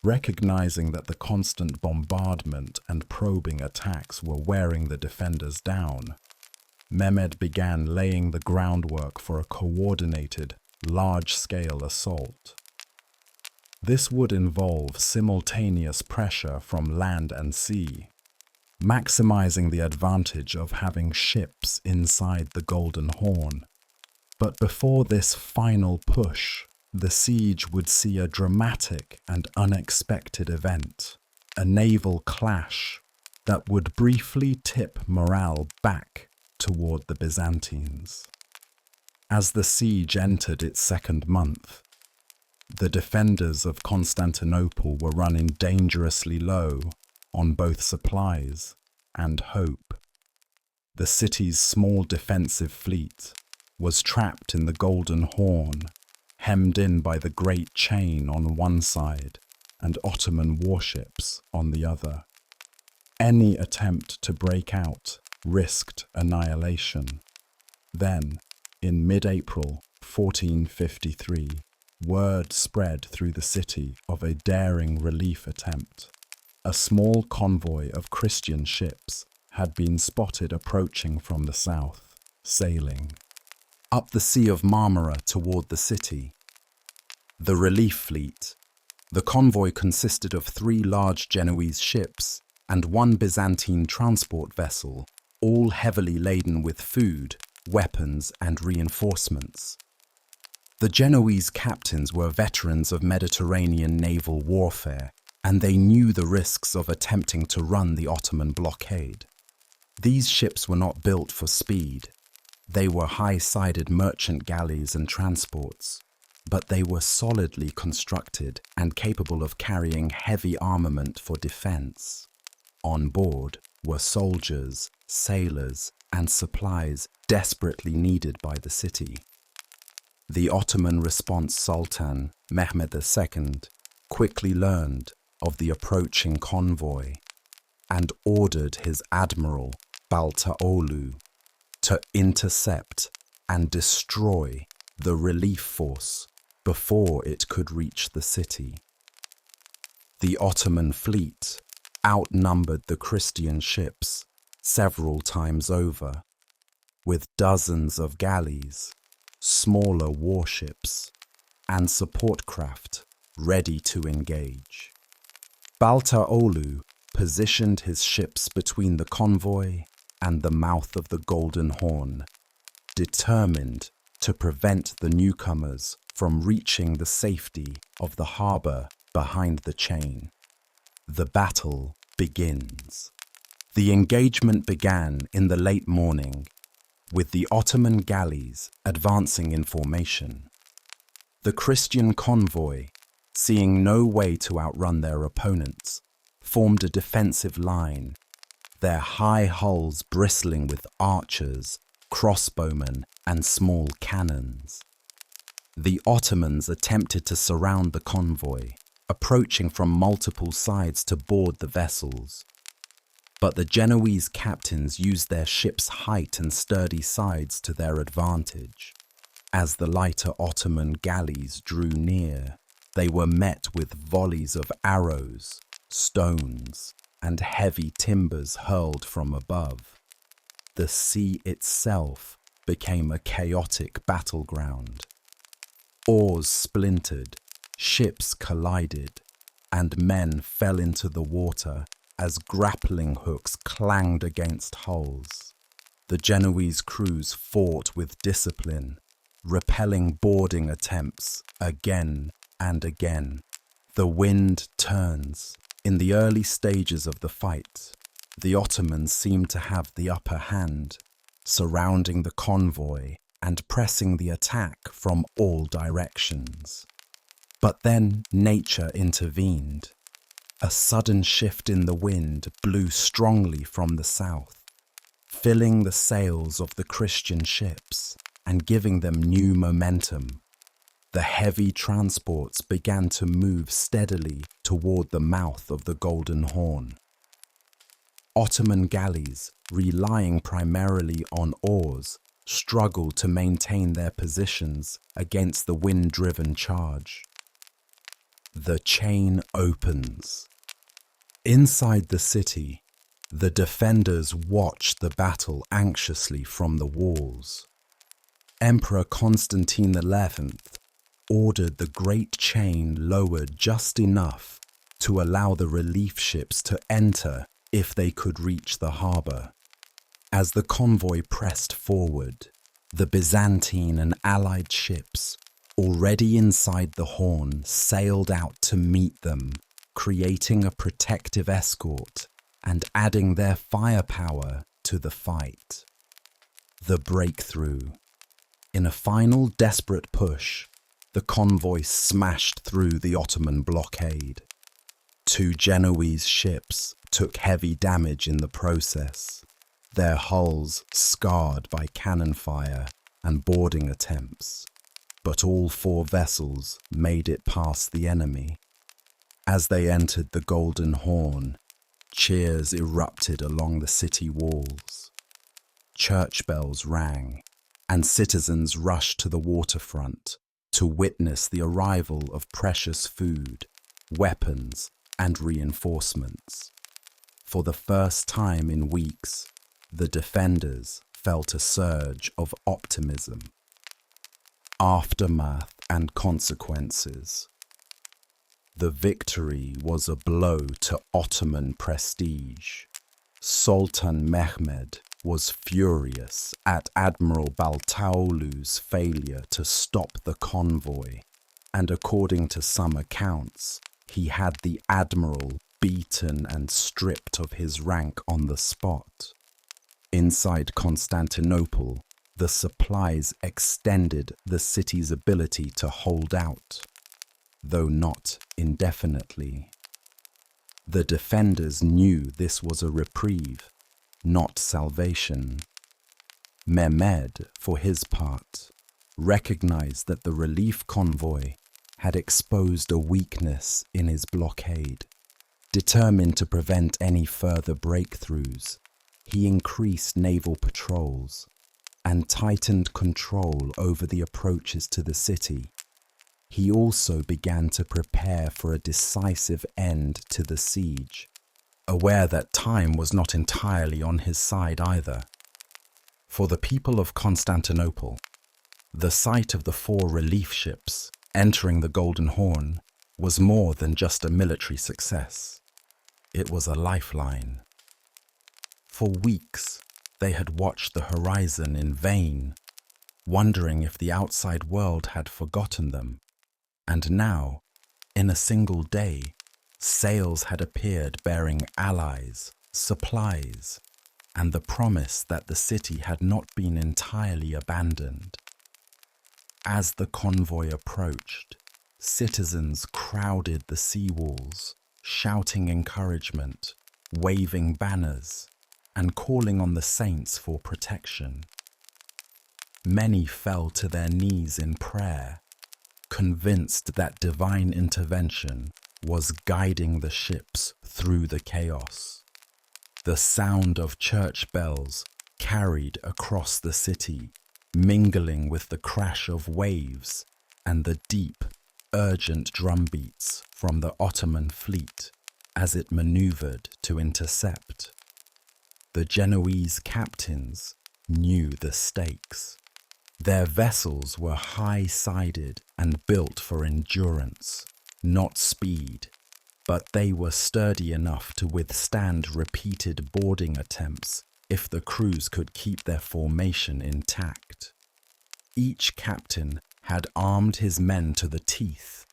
Recognizing that the constant bombardment and probing attacks were wearing the defenders down, Mehmed began laying the groundwork for a coordinated, large-scale assault. This would involve simultaneous pressure from land and sea, maximizing the advantage of having ships inside the Golden Horn. But before this final push, the siege would see a dramatic and unexpected event, a naval clash that would briefly tip morale back toward the Byzantines. As the siege entered its second month, the defenders of Constantinople were running dangerously low on both supplies and hope. The city's small defensive fleet was trapped in the Golden Horn, hemmed in by the Great Chain on one side and Ottoman warships on the other. Any attempt to break out risked annihilation. Then, in mid-April 1453, word spread through the city of a daring relief attempt. A small convoy of Christian ships had been spotted approaching from the south, sailing. up the Sea of Marmara toward the city. The relief fleet. The convoy consisted of 3 large Genoese ships and 1 Byzantine transport vessel, all heavily laden with food, weapons, and reinforcements. The Genoese captains were veterans of Mediterranean naval warfare, and they knew the risks of attempting to run the Ottoman blockade. These ships were not built for speed. They were high-sided merchant galleys and transports, but they were solidly constructed and capable of carrying heavy armament for defense. On board were soldiers, sailors, and supplies desperately needed by the city. The Ottoman response Sultan Mehmed II quickly learned of the approaching convoy and ordered his admiral Baltaolu to intercept and destroy the relief force before it could reach the city. The Ottoman fleet outnumbered the Christian ships several times over, with dozens of galleys, smaller warships, and support craft ready to engage. Baltaolu positioned his ships between the convoy and the mouth of the Golden Horn, determined to prevent the newcomers from reaching the safety of the harbour behind the chain. The battle begins. The engagement began in the late morning, with the Ottoman galleys advancing in formation. The Christian convoy, seeing no way to outrun their opponents, formed a defensive line, their high hulls bristling with archers, crossbowmen, and small cannons. The Ottomans attempted to surround the convoy, approaching from multiple sides to board the vessels. But the Genoese captains used their ships' height and sturdy sides to their advantage. As the lighter Ottoman galleys drew near, they were met with volleys of arrows, stones, and heavy timbers hurled from above. The sea itself became a chaotic battleground. Oars splintered, ships collided, and men fell into the water as grappling hooks clanged against hulls. The Genoese crews fought with discipline, repelling boarding attempts again and again. The wind turns. In the early stages of the fight, the Ottomans seemed to have the upper hand, surrounding the convoy and pressing the attack from all directions. But then nature intervened. A sudden shift in the wind blew strongly from the south, filling the sails of the Christian ships and giving them new momentum. The heavy transports began to move steadily toward the mouth of the Golden Horn. Ottoman galleys, relying primarily on oars, struggled to maintain their positions against the wind-driven charge. The chain opens. Inside the city, the defenders watched the battle anxiously from the walls. Emperor Constantine XI ordered the great chain lowered just enough to allow the relief ships to enter if they could reach the harbour. As the convoy pressed forward, the Byzantine and allied ships, already inside the Horn, sailed out to meet them, creating a protective escort and adding their firepower to the fight. The breakthrough. In a final desperate push, the convoy smashed through the Ottoman blockade. 2 Genoese ships took heavy damage in the process, their hulls scarred by cannon fire and boarding attempts. But all 4 vessels made it past the enemy. As they entered the Golden Horn, cheers erupted along the city walls. Church bells rang, and citizens rushed to the waterfront to witness the arrival of precious food, weapons, and reinforcements. For the first time in weeks, the defenders felt a surge of optimism. Aftermath and consequences. The victory was a blow to Ottoman prestige. Sultan Mehmed was furious at Admiral Baltaolu's failure to stop the convoy, and according to some accounts, he had the admiral beaten and stripped of his rank on the spot. Inside Constantinople, the supplies extended the city's ability to hold out, though not indefinitely. The defenders knew this was a reprieve, not salvation. Mehmed, for his part, recognized that the relief convoy had exposed a weakness in his blockade. Determined to prevent any further breakthroughs, he increased naval patrols and tightened control over the approaches to the city. He also began to prepare for a decisive end to the siege, aware that time was not entirely on his side either. For the people of Constantinople, the sight of the 4 relief ships entering the Golden Horn was more than just a military success. It was a lifeline. For weeks, they had watched the horizon in vain, wondering if the outside world had forgotten them. And now, in a single day, sails had appeared bearing allies, supplies, and the promise that the city had not been entirely abandoned. As the convoy approached, citizens crowded the sea walls, shouting encouragement, waving banners, and calling on the saints for protection. Many fell to their knees in prayer, convinced that divine intervention was guiding the ships through the chaos. The sound of church bells carried across the city, mingling with the crash of waves and the deep, urgent drumbeats from the Ottoman fleet as it maneuvered to intercept. The Genoese captains knew the stakes. Their vessels were high-sided and built for endurance, not speed, but they were sturdy enough to withstand repeated boarding attempts if the crews could keep their formation intact. Each captain had armed his men to the teeth,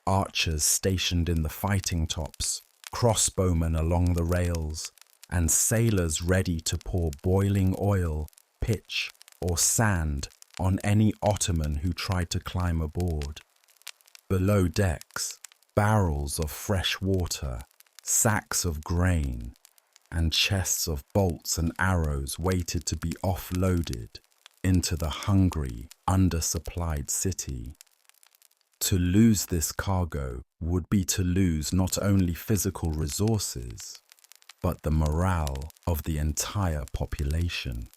archers stationed in the fighting tops, crossbowmen along the rails, and sailors ready to pour boiling oil, pitch, or sand on any Ottoman who tried to climb aboard. Below decks, barrels of fresh water, sacks of grain, and chests of bolts and arrows waited to be offloaded into the hungry, undersupplied city. To lose this cargo would be to lose not only physical resources, but the morale of the entire population.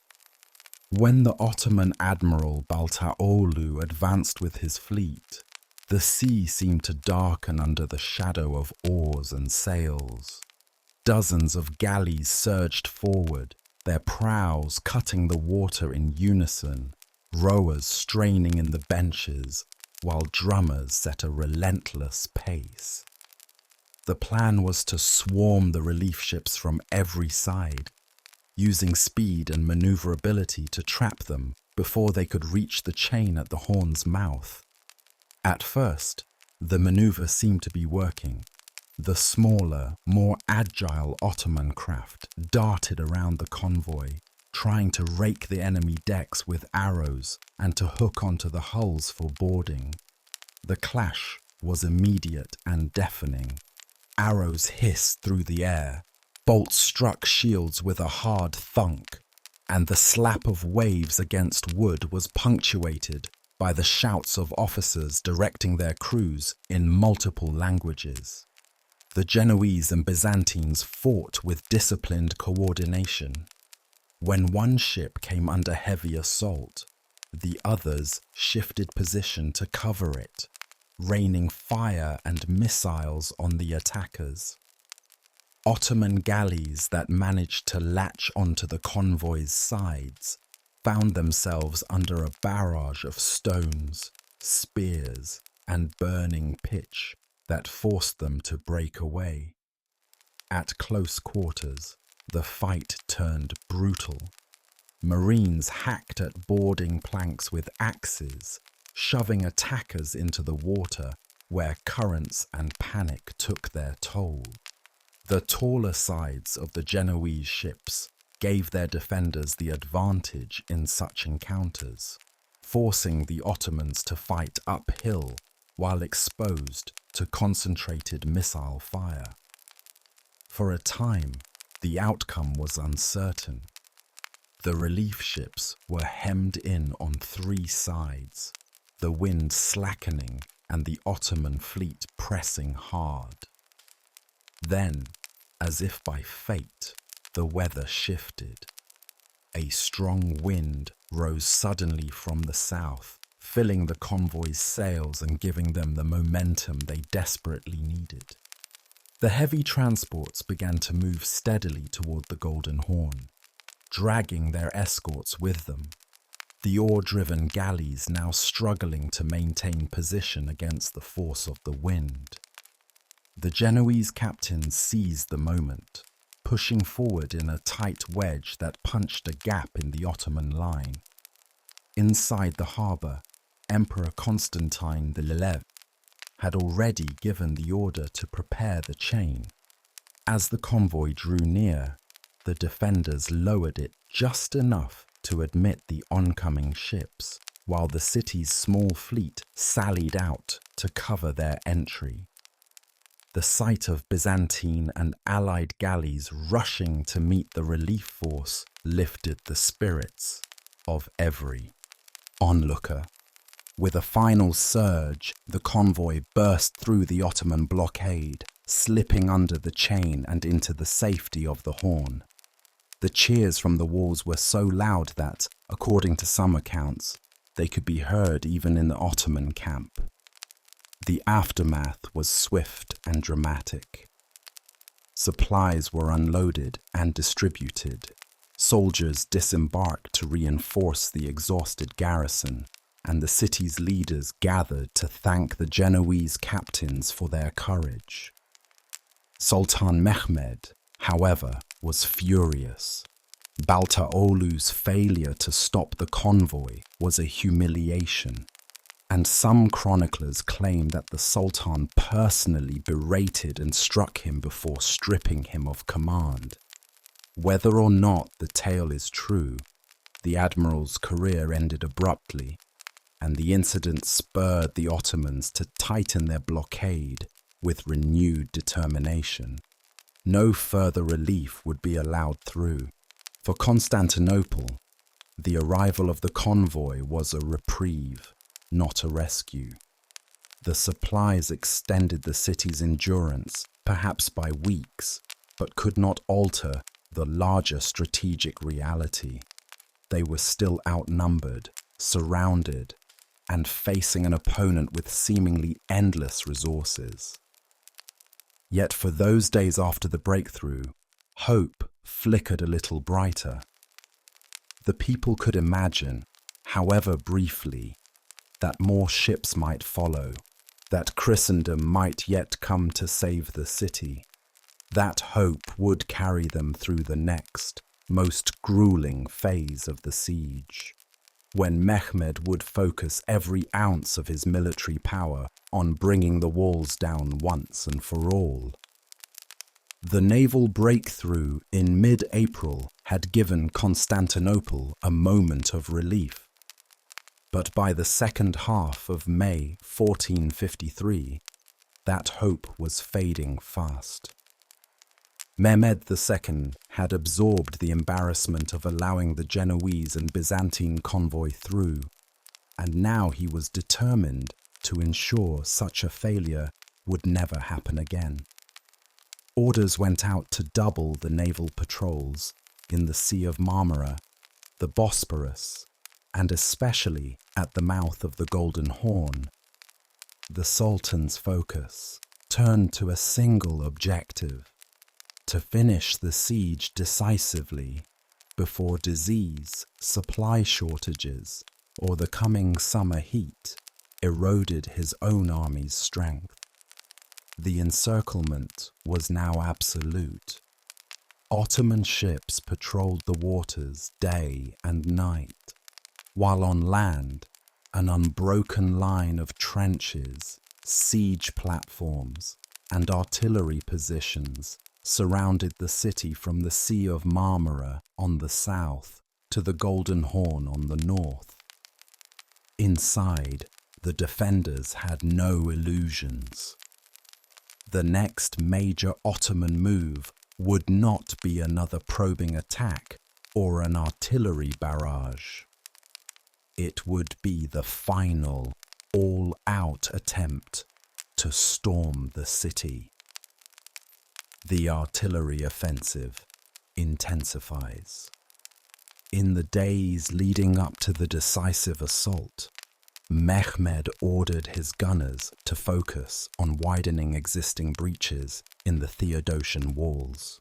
When the Ottoman Admiral Baltaolu advanced with his fleet, the sea seemed to darken under the shadow of oars and sails. Dozens of galleys surged forward, their prows cutting the water in unison, rowers straining in the benches, while drummers set a relentless pace. The plan was to swarm the relief ships from every side, using speed and maneuverability to trap them before they could reach the chain at the horn's mouth. At first, the maneuver seemed to be working. The smaller, more agile Ottoman craft darted around the convoy, trying to rake the enemy decks with arrows and to hook onto the hulls for boarding. The clash was immediate and deafening. Arrows hissed through the air, bolts struck shields with a hard thunk, and the slap of waves against wood was punctuated by the shouts of officers directing their crews in multiple languages. The Genoese and Byzantines fought with disciplined coordination. When one ship came under heavy assault, the others shifted position to cover it, raining fire and missiles on the attackers. Ottoman galleys that managed to latch onto the convoy's sides found themselves under a barrage of stones, spears, and burning pitch that forced them to break away. At close quarters, the fight turned brutal. Marines hacked at boarding planks with axes, shoving attackers into the water where currents and panic took their toll. The taller sides of the Genoese ships gave their defenders the advantage in such encounters, forcing the Ottomans to fight uphill while exposed to concentrated missile fire. For a time, the outcome was uncertain. The relief ships were hemmed in on three sides, the wind slackening and the Ottoman fleet pressing hard. Then, as if by fate, the weather shifted. A strong wind rose suddenly from the south, filling the convoy's sails and giving them the momentum they desperately needed. The heavy transports began to move steadily toward the Golden Horn, dragging their escorts with them, the oar-driven galleys now struggling to maintain position against the force of the wind. The Genoese captains seized the moment, pushing forward in a tight wedge that punched a gap in the Ottoman line. Inside the harbour, Emperor Constantine XI had already given the order to prepare the chain. As the convoy drew near, the defenders lowered it just enough to admit the oncoming ships, while the city's small fleet sallied out to cover their entry. The sight of Byzantine and allied galleys rushing to meet the relief force lifted the spirits of every onlooker. With a final surge, the convoy burst through the Ottoman blockade, slipping under the chain and into the safety of the Horn. The cheers from the walls were so loud that, according to some accounts, they could be heard even in the Ottoman camp. The aftermath was swift and dramatic. Supplies were unloaded and distributed. Soldiers disembarked to reinforce the exhausted garrison, and the city's leaders gathered to thank the Genoese captains for their courage. Sultan Mehmed, however, was furious. Baltaolu's failure to stop the convoy was a humiliation, and some chroniclers claim that the Sultan personally berated and struck him before stripping him of command. Whether or not the tale is true, the admiral's career ended abruptly, and the incident spurred the Ottomans to tighten their blockade with renewed determination. No further relief would be allowed through. For Constantinople, the arrival of the convoy was a reprieve, not a rescue. The supplies extended the city's endurance, perhaps by weeks, but could not alter the larger strategic reality. They were still outnumbered, surrounded, and facing an opponent with seemingly endless resources. Yet for those days after the breakthrough, hope flickered a little brighter. The people could imagine, however briefly, that more ships might follow, that Christendom might yet come to save the city. That hope would carry them through the next, most grueling phase of the siege, when Mehmed would focus every ounce of his military power on bringing the walls down once and for all. The naval breakthrough in mid-April had given Constantinople a moment of relief, but by the second half of May 1453, that hope was fading fast. Mehmed II had absorbed the embarrassment of allowing the Genoese and Byzantine convoy through, and now he was determined to ensure such a failure would never happen again. Orders went out to double the naval patrols in the Sea of Marmara, the Bosporus, and especially at the mouth of the Golden Horn. The Sultan's focus turned to a single objective: to finish the siege decisively before disease, supply shortages, or the coming summer heat eroded his own army's strength. The encirclement was now absolute. Ottoman ships patrolled the waters day and night, while on land, an unbroken line of trenches, siege platforms, and artillery positions surrounded the city from the Sea of Marmara on the south to the Golden Horn on the north. Inside, the defenders had no illusions. The next major Ottoman move would not be another probing attack or an artillery barrage. It would be the final, all-out attempt to storm the city. The artillery offensive intensifies. In the days leading up to the decisive assault, Mehmed ordered his gunners to focus on widening existing breaches in the Theodosian walls.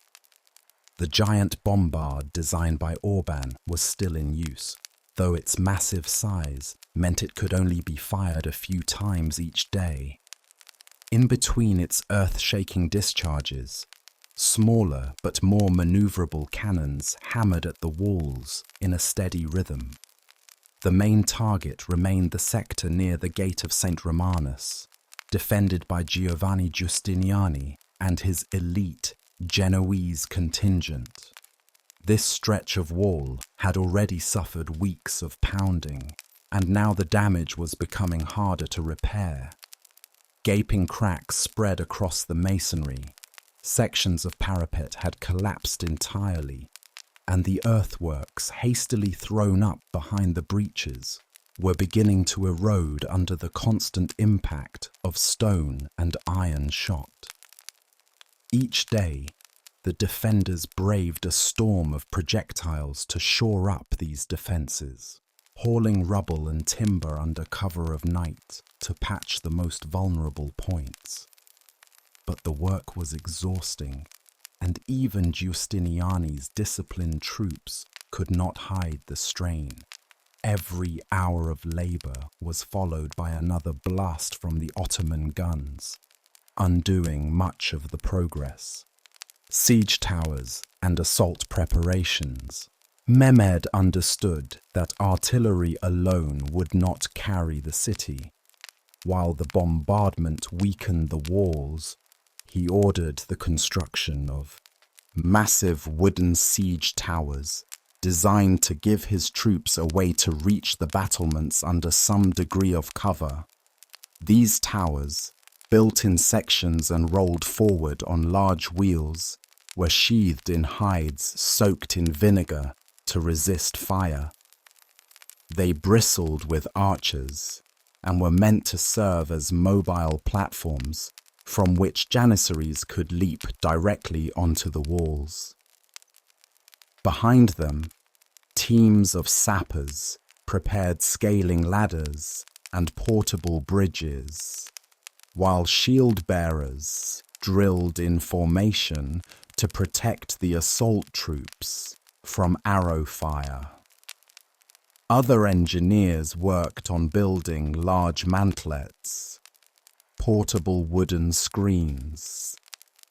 The giant bombard designed by Orban was still in use, though its massive size meant it could only be fired a few times each day. In between its earth-shaking discharges, smaller but more maneuverable cannons hammered at the walls in a steady rhythm. The main target remained the sector near the Gate of St. Romanus, defended by Giovanni Giustiniani and his elite Genoese contingent. This stretch of wall had already suffered weeks of pounding, and now the damage was becoming harder to repair. Gaping cracks spread across the masonry, sections of parapet had collapsed entirely, and the earthworks hastily thrown up behind the breaches were beginning to erode under the constant impact of stone and iron shot. Each day, the defenders braved a storm of projectiles to shore up these defences, hauling rubble and timber under cover of night to patch the most vulnerable points. But the work was exhausting, and even Giustiniani's disciplined troops could not hide the strain. Every hour of labour was followed by another blast from the Ottoman guns, undoing much of the progress. Siege towers and assault preparations. Mehmed understood that artillery alone would not carry the city. While the bombardment weakened the walls, he ordered the construction of massive wooden siege towers designed to give his troops a way to reach the battlements under some degree of cover. These towers, built in sections and rolled forward on large wheels, were sheathed in hides soaked in vinegar to resist fire. They bristled with archers and were meant to serve as mobile platforms from which janissaries could leap directly onto the walls. Behind them, teams of sappers prepared scaling ladders and portable bridges, while shield bearers drilled in formation to protect the assault troops from arrow fire. Other engineers worked on building large mantlets, portable wooden screens,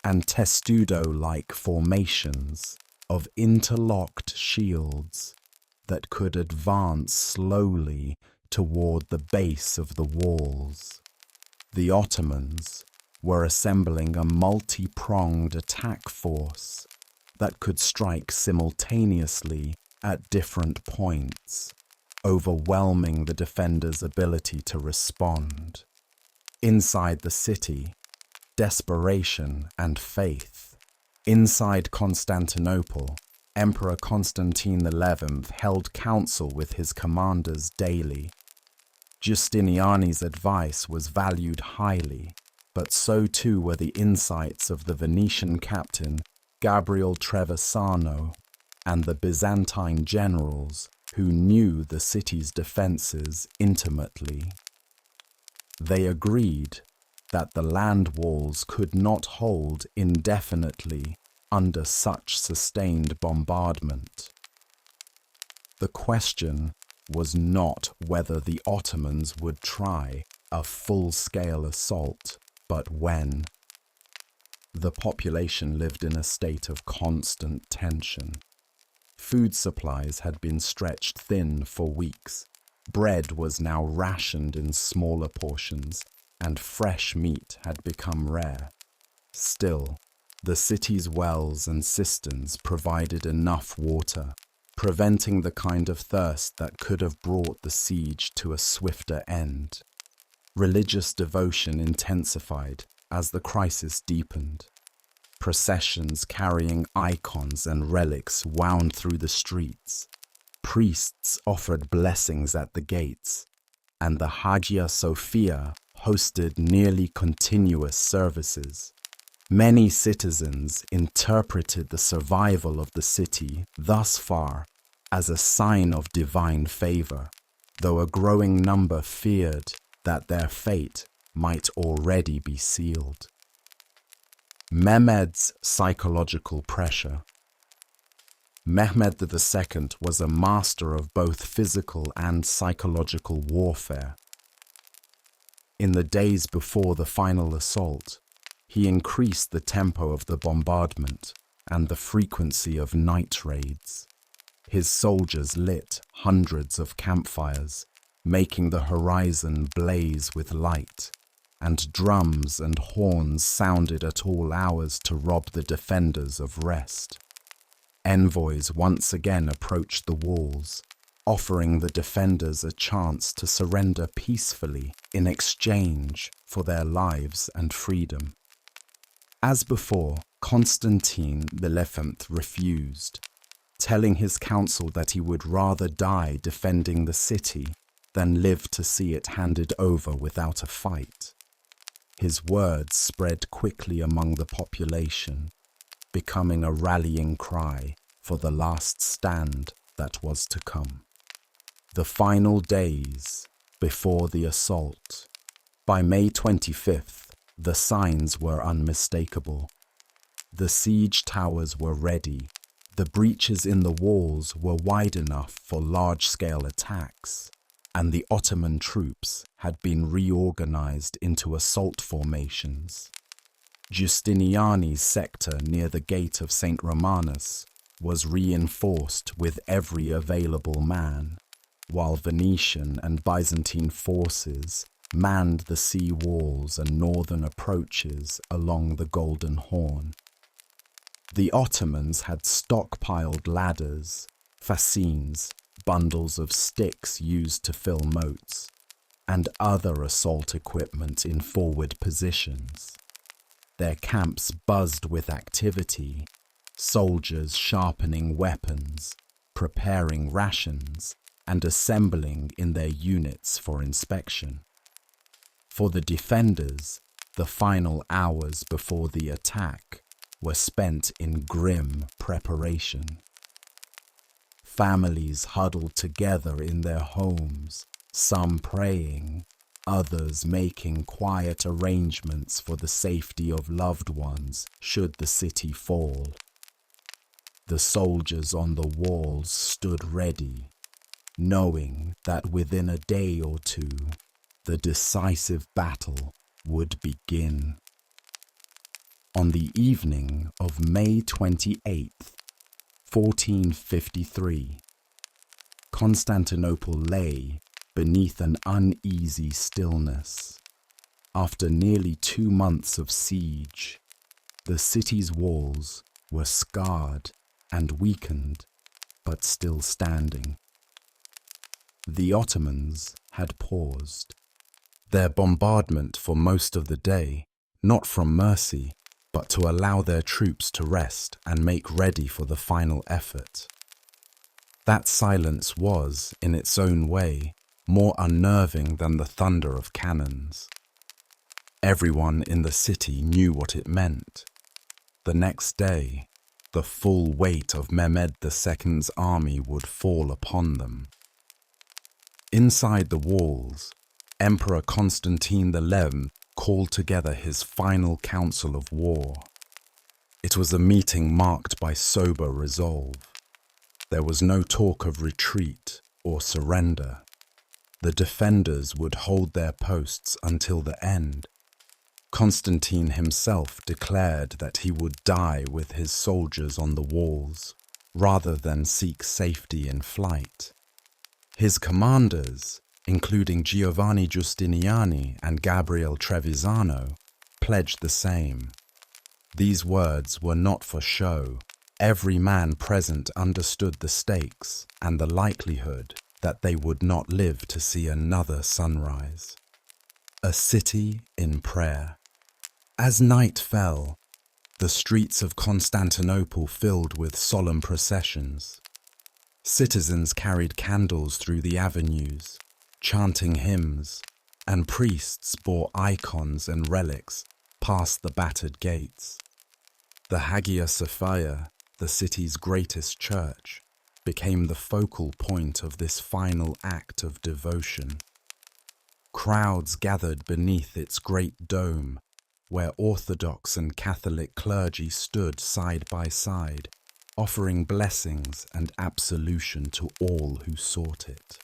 and testudo-like formations of interlocked shields that could advance slowly toward the base of the walls. The Ottomans were assembling a multi-pronged attack force that could strike simultaneously at different points, overwhelming the defenders' ability to respond. Inside the city, desperation and faith. Inside Constantinople, Emperor Constantine XI held council with his commanders daily. Giustiniani's advice was valued highly, but so too were the insights of the Venetian captain Gabriel Trevisano and the Byzantine generals who knew the city's defences intimately. They agreed that the land walls could not hold indefinitely under such sustained bombardment. The question was not whether the Ottomans would try a full-scale assault, but when. The population lived in a state of constant tension. Food supplies had been stretched thin for weeks. Bread was now rationed in smaller portions, and fresh meat had become rare. Still, the city's wells and cisterns provided enough water, preventing the kind of thirst that could have brought the siege to a swifter end. Religious devotion intensified as the crisis deepened. Processions carrying icons and relics wound through the streets. Priests offered blessings at the gates, and the Hagia Sophia hosted nearly continuous services. Many citizens interpreted the survival of the city thus far as a sign of divine favor, though a growing number feared that their fate might already be sealed. Mehmed's psychological pressure. Mehmed II was a master of both physical and psychological warfare. In the days before the final assault, he increased the tempo of the bombardment and the frequency of night raids. His soldiers lit hundreds of campfires, making the horizon blaze with light, and drums and horns sounded at all hours to rob the defenders of rest. Envoys once again approached the walls, offering the defenders a chance to surrender peacefully in exchange for their lives and freedom. As before, Constantine XI refused, telling his council that he would rather die defending the city than live to see it handed over without a fight. His words spread quickly among the population, becoming a rallying cry for the last stand that was to come. The final days before the assault. By May 25th, the signs were unmistakable. The siege towers were ready. The breaches in the walls were wide enough for large-scale attacks, and the Ottoman troops had been reorganized into assault formations. Giustiniani's sector near the gate of St. Romanus was reinforced with every available man, while Venetian and Byzantine forces manned the sea walls and northern approaches along the Golden Horn. The Ottomans had stockpiled ladders, fascines, bundles of sticks used to fill moats, and other assault equipment in forward positions. Their camps buzzed with activity, soldiers sharpening weapons, preparing rations, and assembling in their units for inspection. For the defenders, the final hours before the attack were spent in grim preparation. Families huddled together in their homes, some praying, others making quiet arrangements for the safety of loved ones should the city fall. The soldiers on the walls stood ready, knowing that within a day or two, the decisive battle would begin. On the evening of May 28th, 1453, Constantinople lay beneath an uneasy stillness. After nearly 2 months of siege, the city's walls were scarred and weakened, but still standing. The Ottomans had paused. Their bombardment for most of the day, not from mercy, but to allow their troops to rest and make ready for the final effort. That silence was, in its own way, more unnerving than the thunder of cannons. Everyone in the city knew what it meant. The next day, the full weight of Mehmed II's army would fall upon them. Inside the walls, Emperor Constantine XI called together his final council of war. It was a meeting marked by sober resolve. There was no talk of retreat or surrender. The defenders would hold their posts until the end. Constantine himself declared that he would die with his soldiers on the walls, rather than seek safety in flight. His commanders, including Giovanni Giustiniani and Gabriele Trevisano, pledged the same. These words were not for show. Every man present understood the stakes and the likelihood that they would not live to see another sunrise. A city in prayer. As night fell, the streets of Constantinople filled with solemn processions. Citizens carried candles through the avenues, chanting hymns, and priests bore icons and relics past the battered gates. The Hagia Sophia, the city's greatest church, became the focal point of this final act of devotion. Crowds gathered beneath its great dome, where Orthodox and Catholic clergy stood side by side, offering blessings and absolution to all who sought it.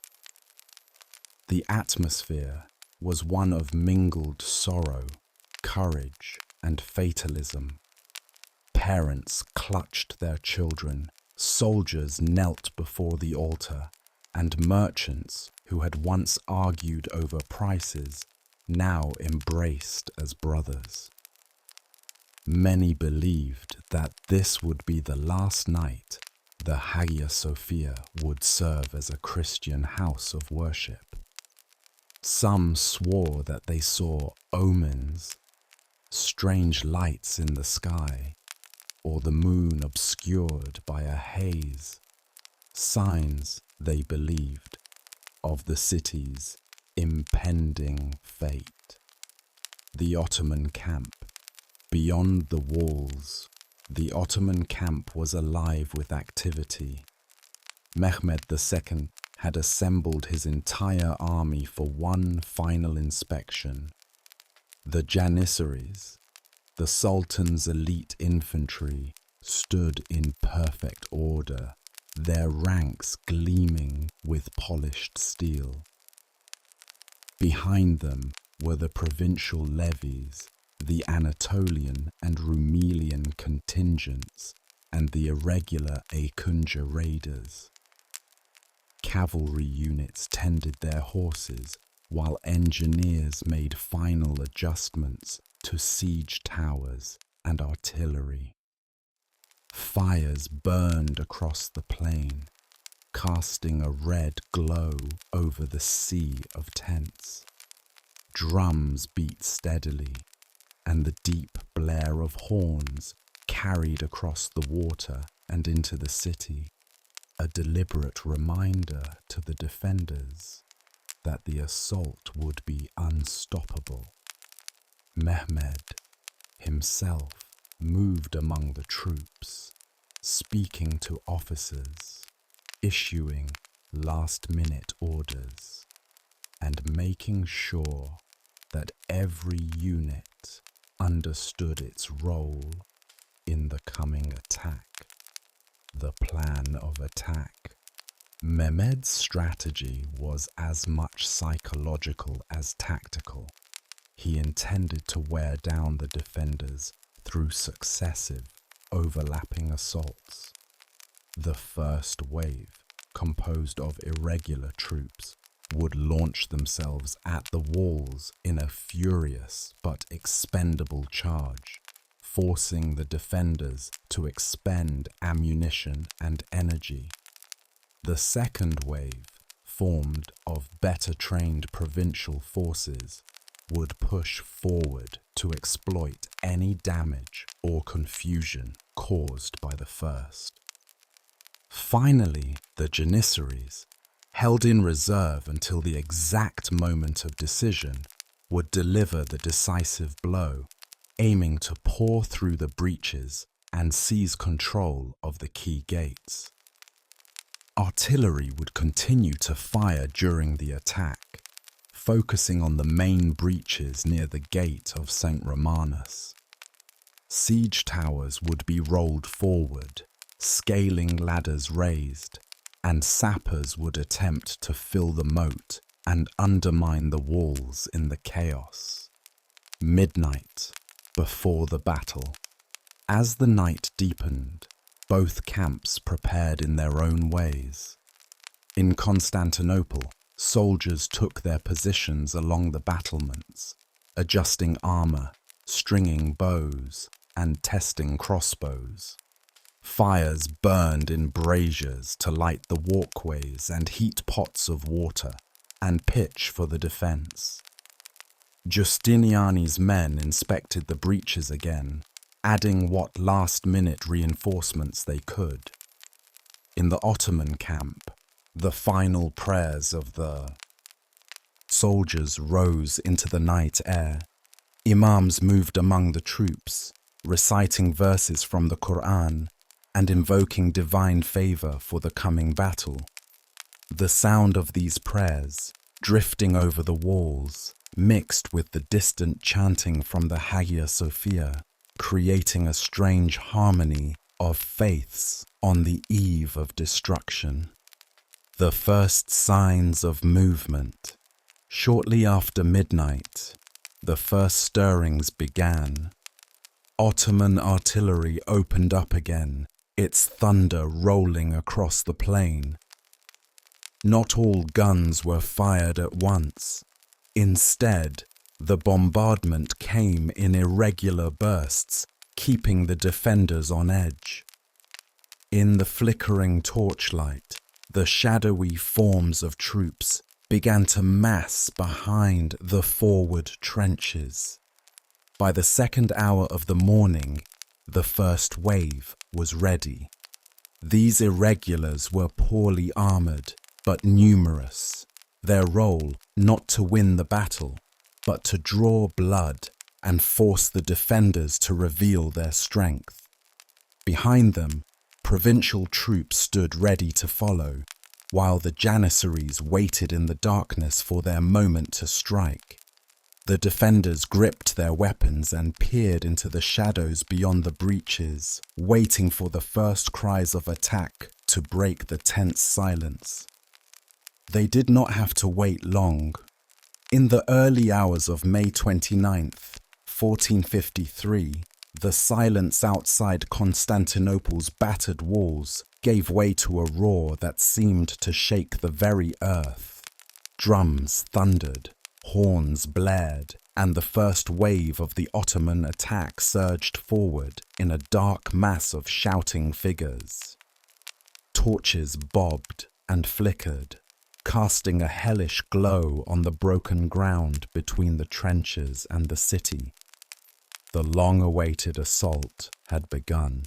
The atmosphere was one of mingled sorrow, courage, and fatalism. Parents clutched their children, soldiers knelt before the altar, and merchants who had once argued over prices now embraced as brothers. Many believed that this would be the last night the Hagia Sophia would serve as a Christian house of worship. Some swore that they saw omens, strange lights in the sky, or the moon obscured by a haze, signs, they believed, of the city's impending fate. The Ottoman camp. Beyond the walls, the Ottoman camp was alive with activity. Mehmed II had assembled his entire army for one final inspection. The Janissaries, the Sultan's elite infantry, stood in perfect order, their ranks gleaming with polished steel. Behind them were the provincial levies, the Anatolian and Rumelian contingents, and the irregular Akunja raiders. Cavalry units tended their horses, while engineers made final adjustments to siege towers and artillery. Fires burned across the plain, casting a red glow over the sea of tents. Drums beat steadily, and the deep blare of horns carried across the water and into the city, a deliberate reminder to the defenders that the assault would be unstoppable. Mehmed himself moved among the troops, speaking to officers, issuing last-minute orders, and making sure that every unit understood its role in the coming attack. The plan of attack. Mehmed's strategy was as much psychological as tactical. He intended to wear down the defenders through successive, overlapping assaults. The first wave, composed of irregular troops, would launch themselves at the walls in a furious but expendable charge, forcing the defenders to expend ammunition and energy. The second wave, formed of better-trained provincial forces, would push forward to exploit any damage or confusion caused by the first. Finally, the Janissaries, held in reserve until the exact moment of decision, would deliver the decisive blow, aiming to pour through the breaches and seize control of the key gates. Artillery would continue to fire during the attack, focusing on the main breaches near the gate of St. Romanus. Siege towers would be rolled forward, scaling ladders raised, and sappers would attempt to fill the moat and undermine the walls in the chaos. Midnight, before the battle. As the night deepened, both camps prepared in their own ways. In Constantinople, soldiers took their positions along the battlements, adjusting armor, stringing bows, and testing crossbows. Fires burned in braziers to light the walkways and heat pots of water and pitch for the defense. Giustiniani's men inspected the breaches again, adding what last-minute reinforcements they could. In the Ottoman camp, the final prayers of the soldiers rose into the night air. Imams moved among the troops, reciting verses from the Quran and invoking divine favor for the coming battle. The sound of these prayers, drifting over the walls, mixed with the distant chanting from the Hagia Sophia, creating a strange harmony of faiths on the eve of destruction. The first signs of movement. Shortly after midnight, the first stirrings began. Ottoman artillery opened up again, its thunder rolling across the plain. Not all guns were fired at once. Instead, the bombardment came in irregular bursts, keeping the defenders on edge. In the flickering torchlight, the shadowy forms of troops began to mass behind the forward trenches. By the second hour of the morning, the first wave was ready. These irregulars were poorly armored, but numerous. Their role not to win the battle, but to draw blood and force the defenders to reveal their strength. Behind them, provincial troops stood ready to follow, while the Janissaries waited in the darkness for their moment to strike. The defenders gripped their weapons and peered into the shadows beyond the breaches, waiting for the first cries of attack to break the tense silence. They did not have to wait long. In the early hours of May 29th, 1453, the silence outside Constantinople's battered walls gave way to a roar that seemed to shake the very earth. Drums thundered, horns blared, and the first wave of the Ottoman attack surged forward in a dark mass of shouting figures. Torches bobbed and flickered, casting a hellish glow on the broken ground between the trenches and the city. The long-awaited assault had begun.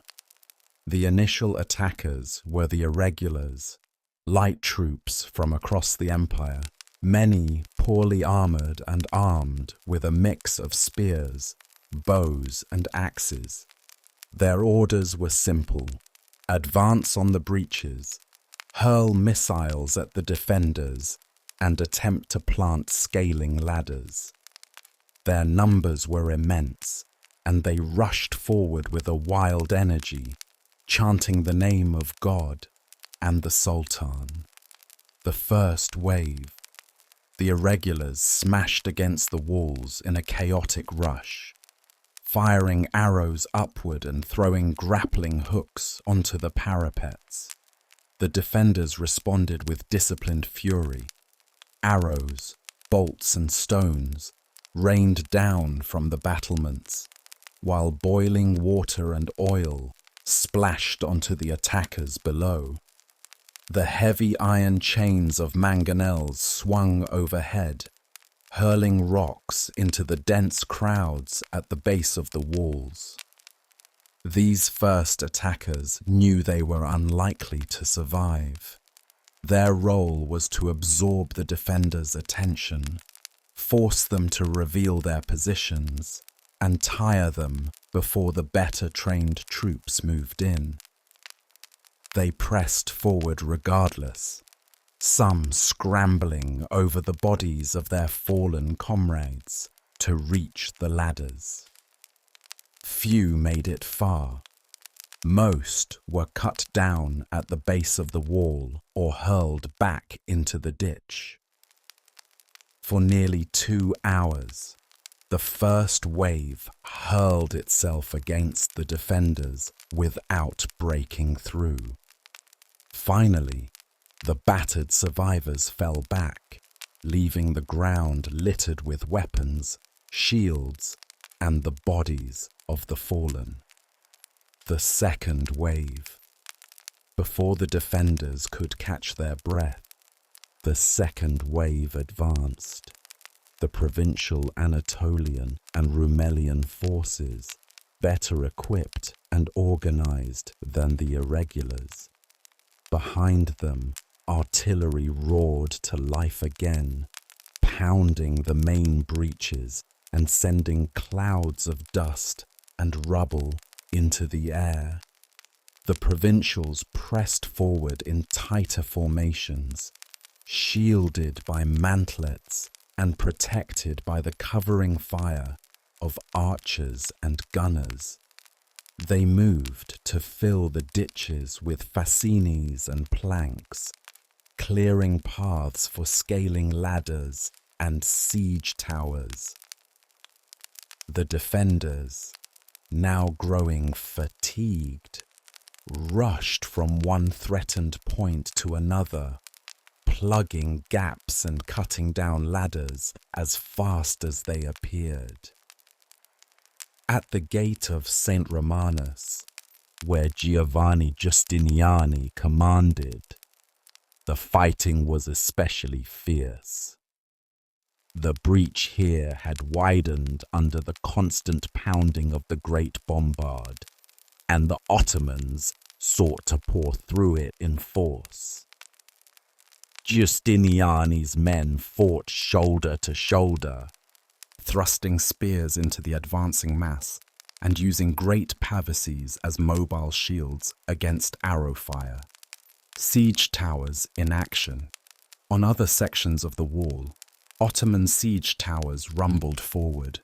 The initial attackers were the irregulars, light troops from across the empire, many poorly armored and armed with a mix of spears, bows, and axes. Their orders were simple: advance on the breaches, hurl missiles at the defenders, and attempt to plant scaling ladders. Their numbers were immense, and they rushed forward with a wild energy, chanting the name of God and the Sultan. The first wave. The irregulars smashed against the walls in a chaotic rush, firing arrows upward and throwing grappling hooks onto the parapets. The defenders responded with disciplined fury. Arrows, bolts, and stones rained down from the battlements, while boiling water and oil splashed onto the attackers below. The heavy iron chains of mangonels swung overhead, hurling rocks into the dense crowds at the base of the walls. These first attackers knew they were unlikely to survive. Their role was to absorb the defenders' attention, force them to reveal their positions, and tire them before the better-trained troops moved in. They pressed forward regardless, some scrambling over the bodies of their fallen comrades to reach the ladders. Few made it far. Most were cut down at the base of the wall or hurled back into the ditch. For nearly 2 hours, the first wave hurled itself against the defenders without breaking through. Finally, the battered survivors fell back, leaving the ground littered with weapons, shields, and the bodies of the fallen. The second wave. Before the defenders could catch their breath, the second wave advanced. The provincial Anatolian and Rumelian forces, better equipped and organized than the irregulars. Behind them, artillery roared to life again, pounding the main breaches and sending clouds of dust and rubble into the air. The provincials pressed forward in tighter formations, shielded by mantlets and protected by the covering fire of archers and gunners. They moved to fill the ditches with fascines and planks, clearing paths for scaling ladders and siege towers. The defenders, now growing fatigued, rushed from one threatened point to another, plugging gaps and cutting down ladders as fast as they appeared. At the gate of St. Romanus, where Giovanni Giustiniani commanded, the fighting was especially fierce. The breach here had widened under the constant pounding of the great bombard, and the Ottomans sought to pour through it in force. Giustiniani's men fought shoulder to shoulder, thrusting spears into the advancing mass and using great pavises as mobile shields against arrow fire. Siege towers in action. On other sections of the wall, Ottoman siege towers rumbled forward,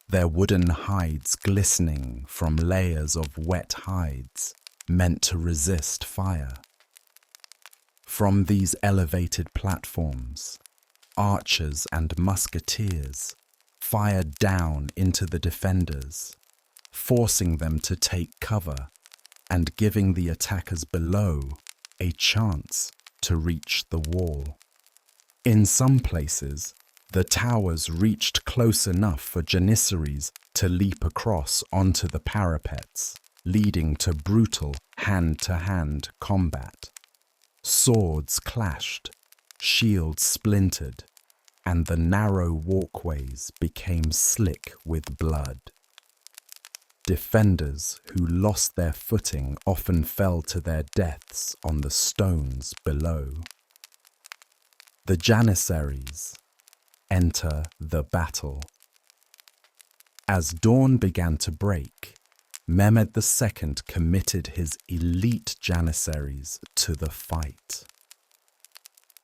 their wooden hides glistening from layers of wet hides meant to resist fire. From these elevated platforms, archers and musketeers fired down into the defenders, forcing them to take cover and giving the attackers below a chance to reach the wall. In some places, the towers reached close enough for janissaries to leap across onto the parapets, leading to brutal hand-to-hand combat. Swords clashed, shields splintered, and the narrow walkways became slick with blood. Defenders who lost their footing often fell to their deaths on the stones below. The janissaries enter the battle. As dawn began to break, Mehmed II committed his elite janissaries to the fight.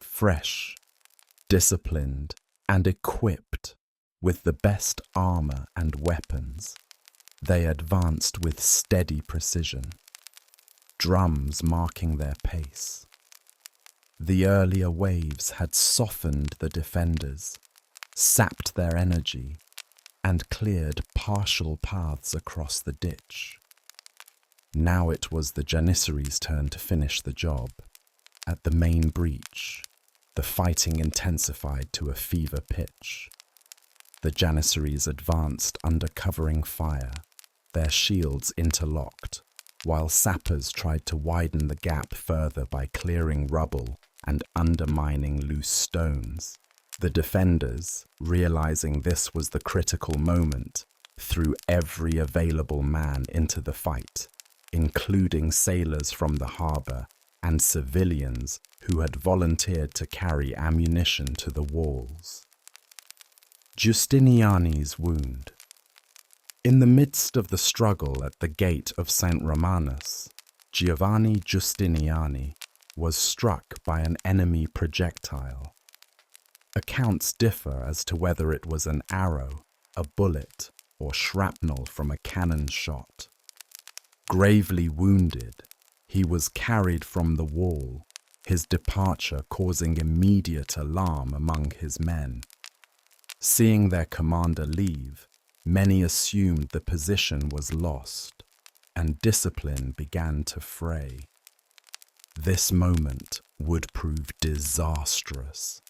Fresh, disciplined, and equipped with the best armor and weapons, they advanced with steady precision, drums marking their pace. The earlier waves had softened the defenders, sapped their energy, and cleared partial paths across the ditch. Now it was the janissaries' turn to finish the job. At the main breach, the fighting intensified to a fever pitch. The janissaries advanced under covering fire, their shields interlocked, while sappers tried to widen the gap further by clearing rubble and undermining loose stones. The defenders, realizing this was the critical moment, threw every available man into the fight, including sailors from the harbour and civilians who had volunteered to carry ammunition to the walls. Giustiniani's wound. In the midst of the struggle at the gate of St. Romanus, Giovanni Giustiniani was struck by an enemy projectile. Accounts differ as to whether it was an arrow, a bullet, or shrapnel from a cannon shot. Gravely wounded, he was carried from the wall, his departure causing immediate alarm among his men. Seeing their commander leave, many assumed the position was lost, and discipline began to fray. This moment would prove disastrous.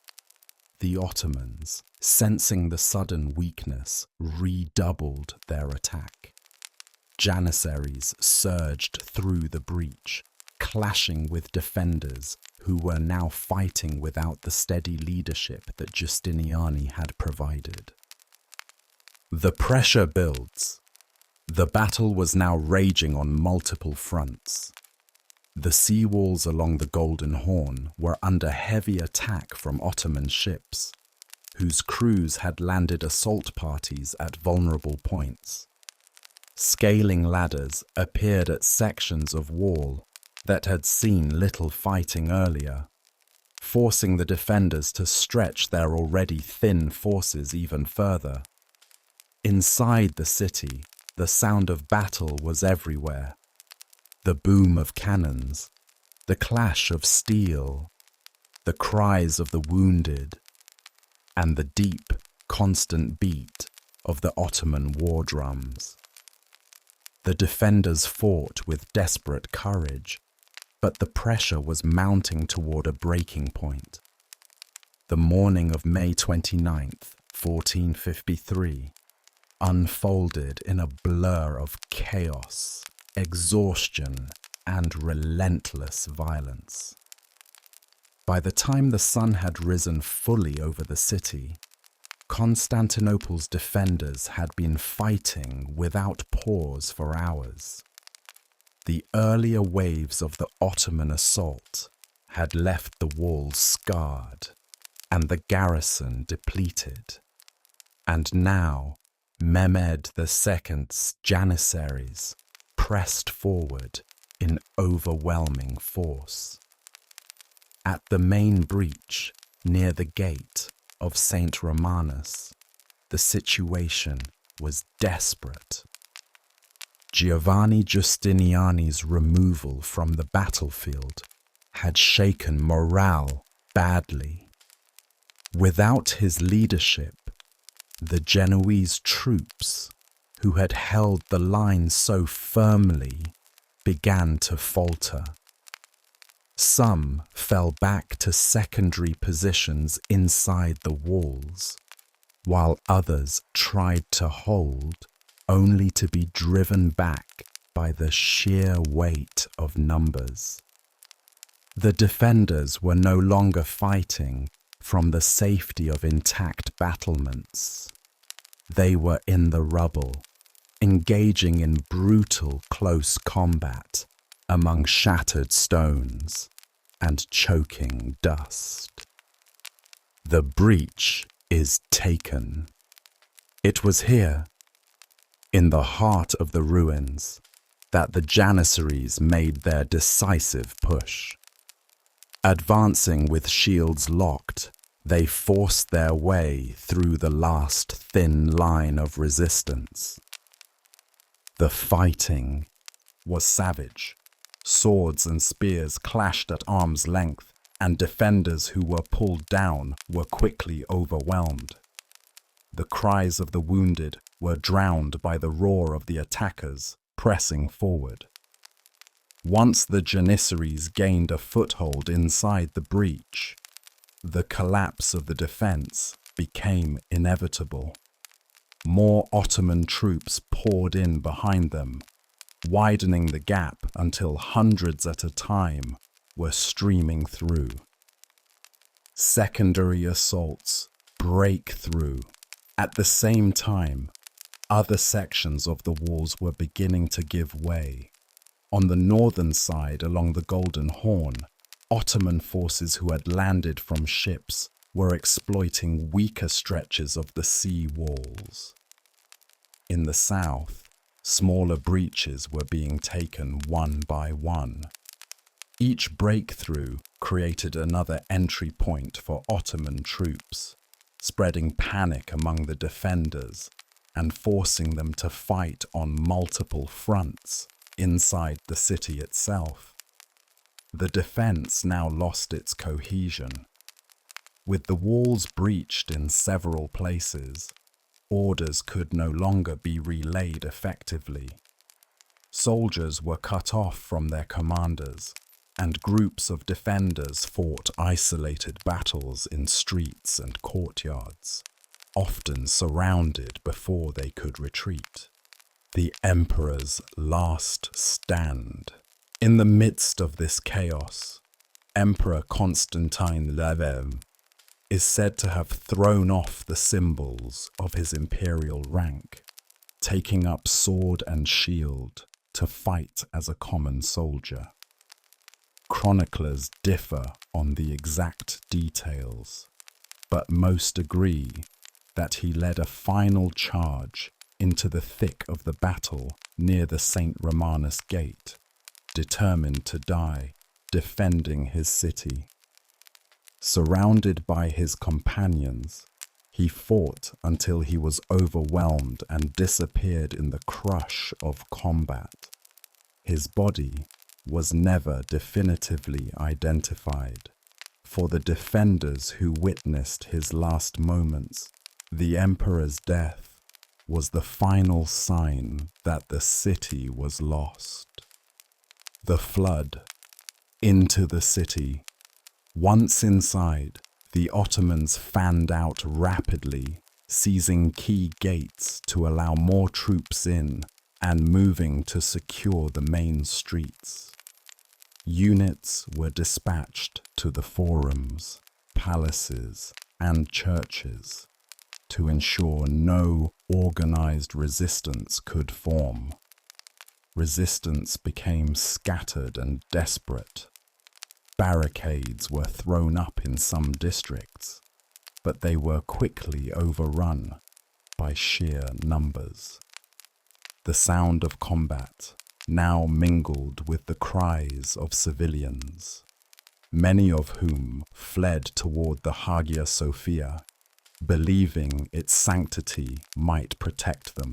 The Ottomans, sensing the sudden weakness, redoubled their attack. Janissaries surged through the breach, clashing with defenders who were now fighting without the steady leadership that Giustiniani had provided. The pressure builds. The battle was now raging on multiple fronts. The sea walls along the Golden Horn were under heavy attack from Ottoman ships, whose crews had landed assault parties at vulnerable points. Scaling ladders appeared at sections of wall that had seen little fighting earlier, forcing the defenders to stretch their already thin forces even further. Inside the city, the sound of battle was everywhere. The boom of cannons, the clash of steel, the cries of the wounded, and the deep, constant beat of the Ottoman war drums. The defenders fought with desperate courage, but the pressure was mounting toward a breaking point. The morning of May 29th, 1453, unfolded in a blur of chaos, exhaustion, and relentless violence. By the time the sun had risen fully over the city, Constantinople's defenders had been fighting without pause for hours. The earlier waves of the Ottoman assault had left the walls scarred and the garrison depleted. And now, Mehmed II's Janissaries pressed forward in overwhelming force. At the main breach, near the gate of St. Romanus, the situation was desperate. Giovanni Giustiniani's removal from the battlefield had shaken morale badly. Without his leadership, the Genoese troops, who had held the line so firmly, began to falter. Some fell back to secondary positions inside the walls, while others tried to hold, only to be driven back by the sheer weight of numbers. The defenders were no longer fighting from the safety of intact battlements. They were in the rubble, engaging in brutal close combat among shattered stones and choking dust. The breach is taken. It was here, in the heart of the ruins, that the Janissaries made their decisive push. Advancing with shields locked, they forced their way through the last thin line of resistance. The fighting was savage. Swords and spears clashed at arm's length, and defenders who were pulled down were quickly overwhelmed. The cries of the wounded were drowned by the roar of the attackers pressing forward. Once the Janissaries gained a foothold inside the breach, the collapse of the defense became inevitable. More Ottoman troops poured in behind them, widening the gap until hundreds at a time were streaming through. Secondary assaults break through. At the same time, other sections of the walls were beginning to give way. On the northern side along the Golden Horn, Ottoman forces who had landed from ships were exploiting weaker stretches of the sea walls. In the south, smaller breaches were being taken one by one. Each breakthrough created another entry point for Ottoman troops, spreading panic among the defenders and forcing them to fight on multiple fronts inside the city itself. The defense now lost its cohesion. With the walls breached in several places, orders could no longer be relayed effectively. Soldiers were cut off from their commanders, and groups of defenders fought isolated battles in streets and courtyards, often surrounded before they could retreat. The emperor's last stand. In the midst of this chaos, Emperor Constantine II is said to have thrown off the symbols of his imperial rank, taking up sword and shield to fight as a common soldier. Chroniclers differ on the exact details, but most agree that he led a final charge into the thick of the battle near the St. Romanus Gate, determined to die defending his city. Surrounded by his companions, he fought until he was overwhelmed and disappeared in the crush of combat. His body was never definitively identified. For the defenders who witnessed his last moments, the emperor's death was the final sign that the city was lost. The flood into the city. Once inside, the Ottomans fanned out rapidly, seizing key gates to allow more troops in and moving to secure the main streets. Units were dispatched to the forums, palaces, and churches to ensure no organized resistance could form. Resistance became scattered and desperate. Barricades were thrown up in some districts, but they were quickly overrun by sheer numbers. The sound of combat now mingled with the cries of civilians, many of whom fled toward the Hagia Sophia, believing its sanctity might protect them.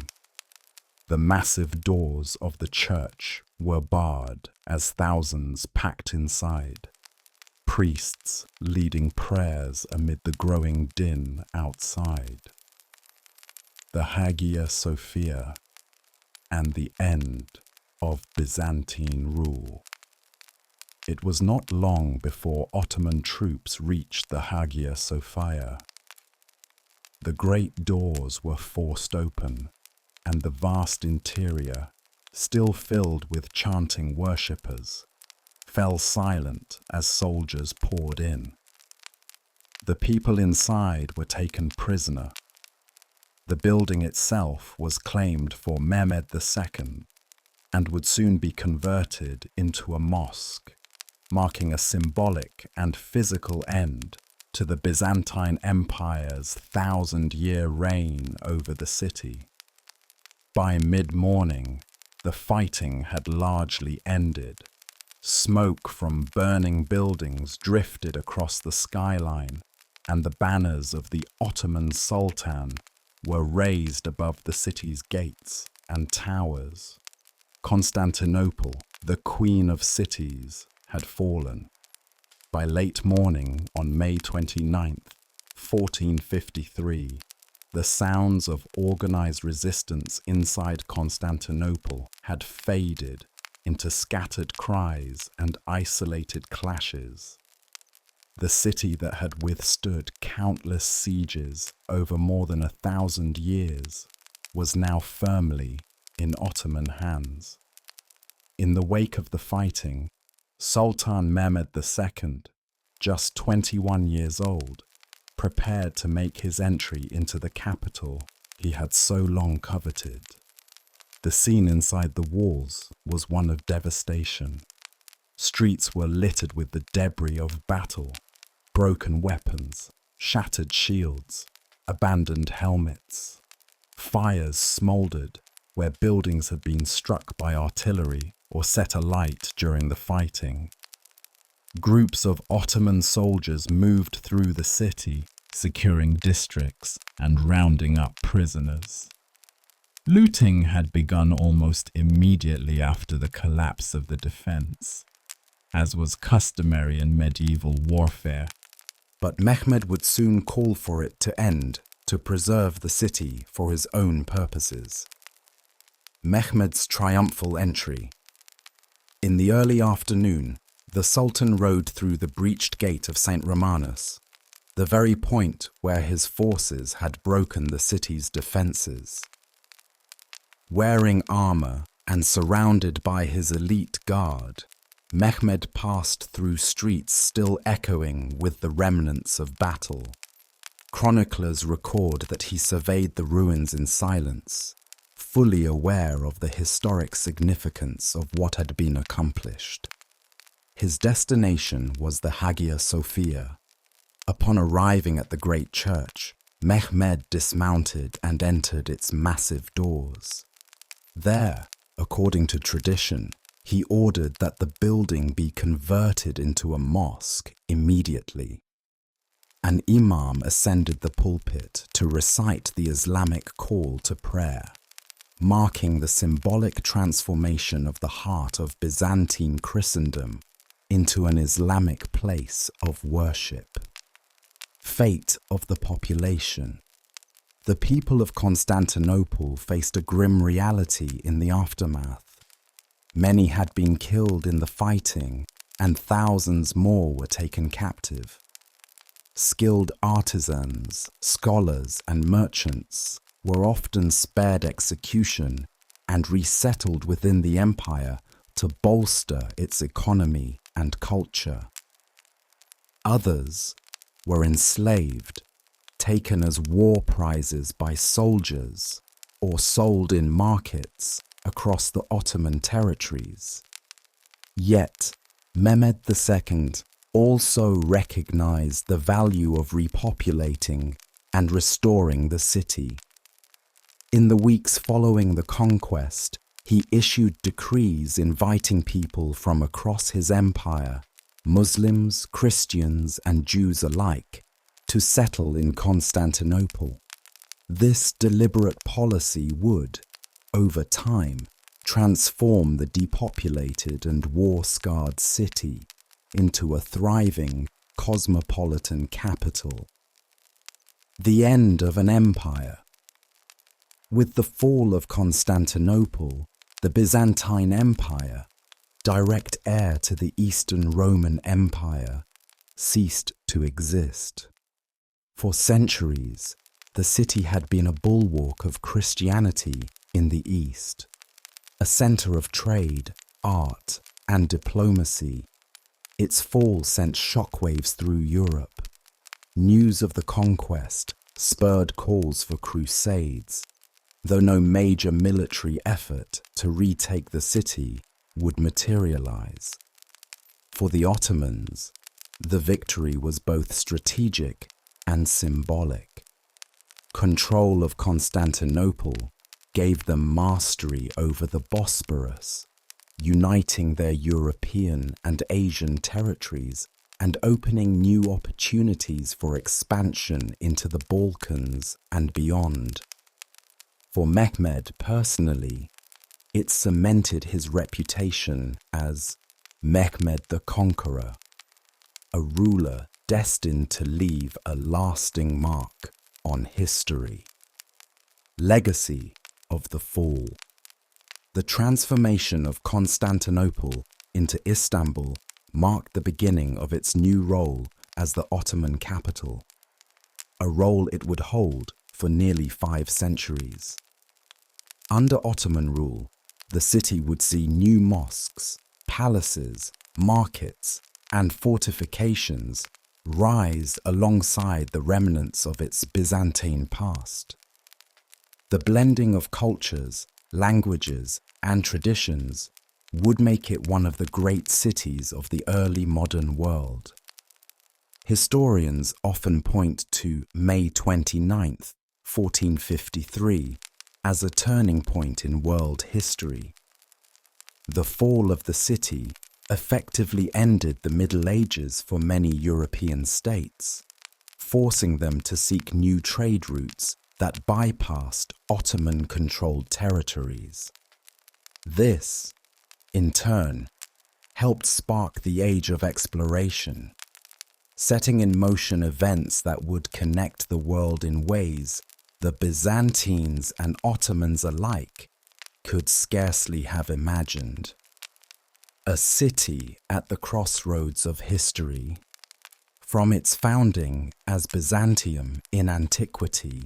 The massive doors of the church were barred as thousands packed inside, priests leading prayers amid the growing din outside. The Hagia Sophia and the end of Byzantine rule. It was not long before Ottoman troops reached the Hagia Sophia. The great doors were forced open, and the vast interior, still filled with chanting worshippers, fell silent as soldiers poured in. The people inside were taken prisoner. The building itself was claimed for Mehmed II and would soon be converted into a mosque, marking a symbolic and physical end to the Byzantine Empire's 1,000-year reign over the city. By mid-morning, the fighting had largely ended. Smoke from burning buildings drifted across the skyline, and the banners of the Ottoman Sultan were raised above the city's gates and towers. Constantinople, the queen of cities, had fallen. By late morning on May 29, 1453, the sounds of organized resistance inside Constantinople had faded into scattered cries and isolated clashes. The city that had withstood countless sieges over more than 1,000 years was now firmly in Ottoman hands. In the wake of the fighting, Sultan Mehmed II, just 21 years old, prepared to make his entry into the capital he had so long coveted. The scene inside the walls was one of devastation. Streets were littered with the debris of battle, broken weapons, shattered shields, abandoned helmets. Fires smoldered where buildings had been struck by artillery or set alight during the fighting. Groups of Ottoman soldiers moved through the city, securing districts and rounding up prisoners. Looting had begun almost immediately after the collapse of the defense, as was customary in medieval warfare. But Mehmed would soon call for it to end, to preserve the city for his own purposes. Mehmed's triumphal entry. In the early afternoon, the Sultan rode through the breached gate of St. Romanus, the very point where his forces had broken the city's defences. Wearing armour and surrounded by his elite guard, Mehmed passed through streets still echoing with the remnants of battle. Chroniclers record that he surveyed the ruins in silence, fully aware of the historic significance of what had been accomplished. His destination was the Hagia Sophia. Upon arriving at the great church, Mehmed dismounted and entered its massive doors. There, according to tradition, he ordered that the building be converted into a mosque immediately. An imam ascended the pulpit to recite the Islamic call to prayer, marking the symbolic transformation of the heart of Byzantine Christendom into an Islamic place of worship. Fate of the population. The people of Constantinople faced a grim reality in the aftermath. Many had been killed in the fighting, and thousands more were taken captive. Skilled artisans, scholars, and merchants were often spared execution and resettled within the empire to bolster its economy and culture. Others were enslaved, taken as war prizes by soldiers, or sold in markets across the Ottoman territories. Yet, Mehmed II also recognized the value of repopulating and restoring the city. In the weeks following the conquest, he issued decrees inviting people from across his empire, Muslims, Christians, and Jews alike, to settle in Constantinople. This deliberate policy would, over time, transform the depopulated and war-scarred city into a thriving, cosmopolitan capital. The end of an empire. With the fall of Constantinople, the Byzantine Empire, direct heir to the Eastern Roman Empire, ceased to exist. For centuries, the city had been a bulwark of Christianity in the East, a center of trade, art, and diplomacy. Its fall sent shockwaves through Europe. News of the conquest spurred calls for crusades, though no major military effort to retake the city would materialize. For the Ottomans, the victory was both strategic and symbolic. Control of Constantinople gave them mastery over the Bosporus, uniting their European and Asian territories and opening new opportunities for expansion into the Balkans and beyond. For Mehmed personally, it cemented his reputation as Mehmed the Conqueror, a ruler destined to leave a lasting mark on history. Legacy of the fall. The transformation of Constantinople into Istanbul marked the beginning of its new role as the Ottoman capital, a role it would hold for nearly 5 centuries. Under Ottoman rule, the city would see new mosques, palaces, markets, and fortifications rise alongside the remnants of its Byzantine past. The blending of cultures, languages, and traditions would make it one of the great cities of the early modern world. Historians often point to May 29th, 1453, as a turning point in world history. The fall of the city effectively ended the Middle Ages for many European states, forcing them to seek new trade routes that bypassed Ottoman-controlled territories. This, in turn, helped spark the age of exploration, setting in motion events that would connect the world in ways the Byzantines and Ottomans alike could scarcely have imagined. A city at the crossroads of history, from its founding as Byzantium in antiquity,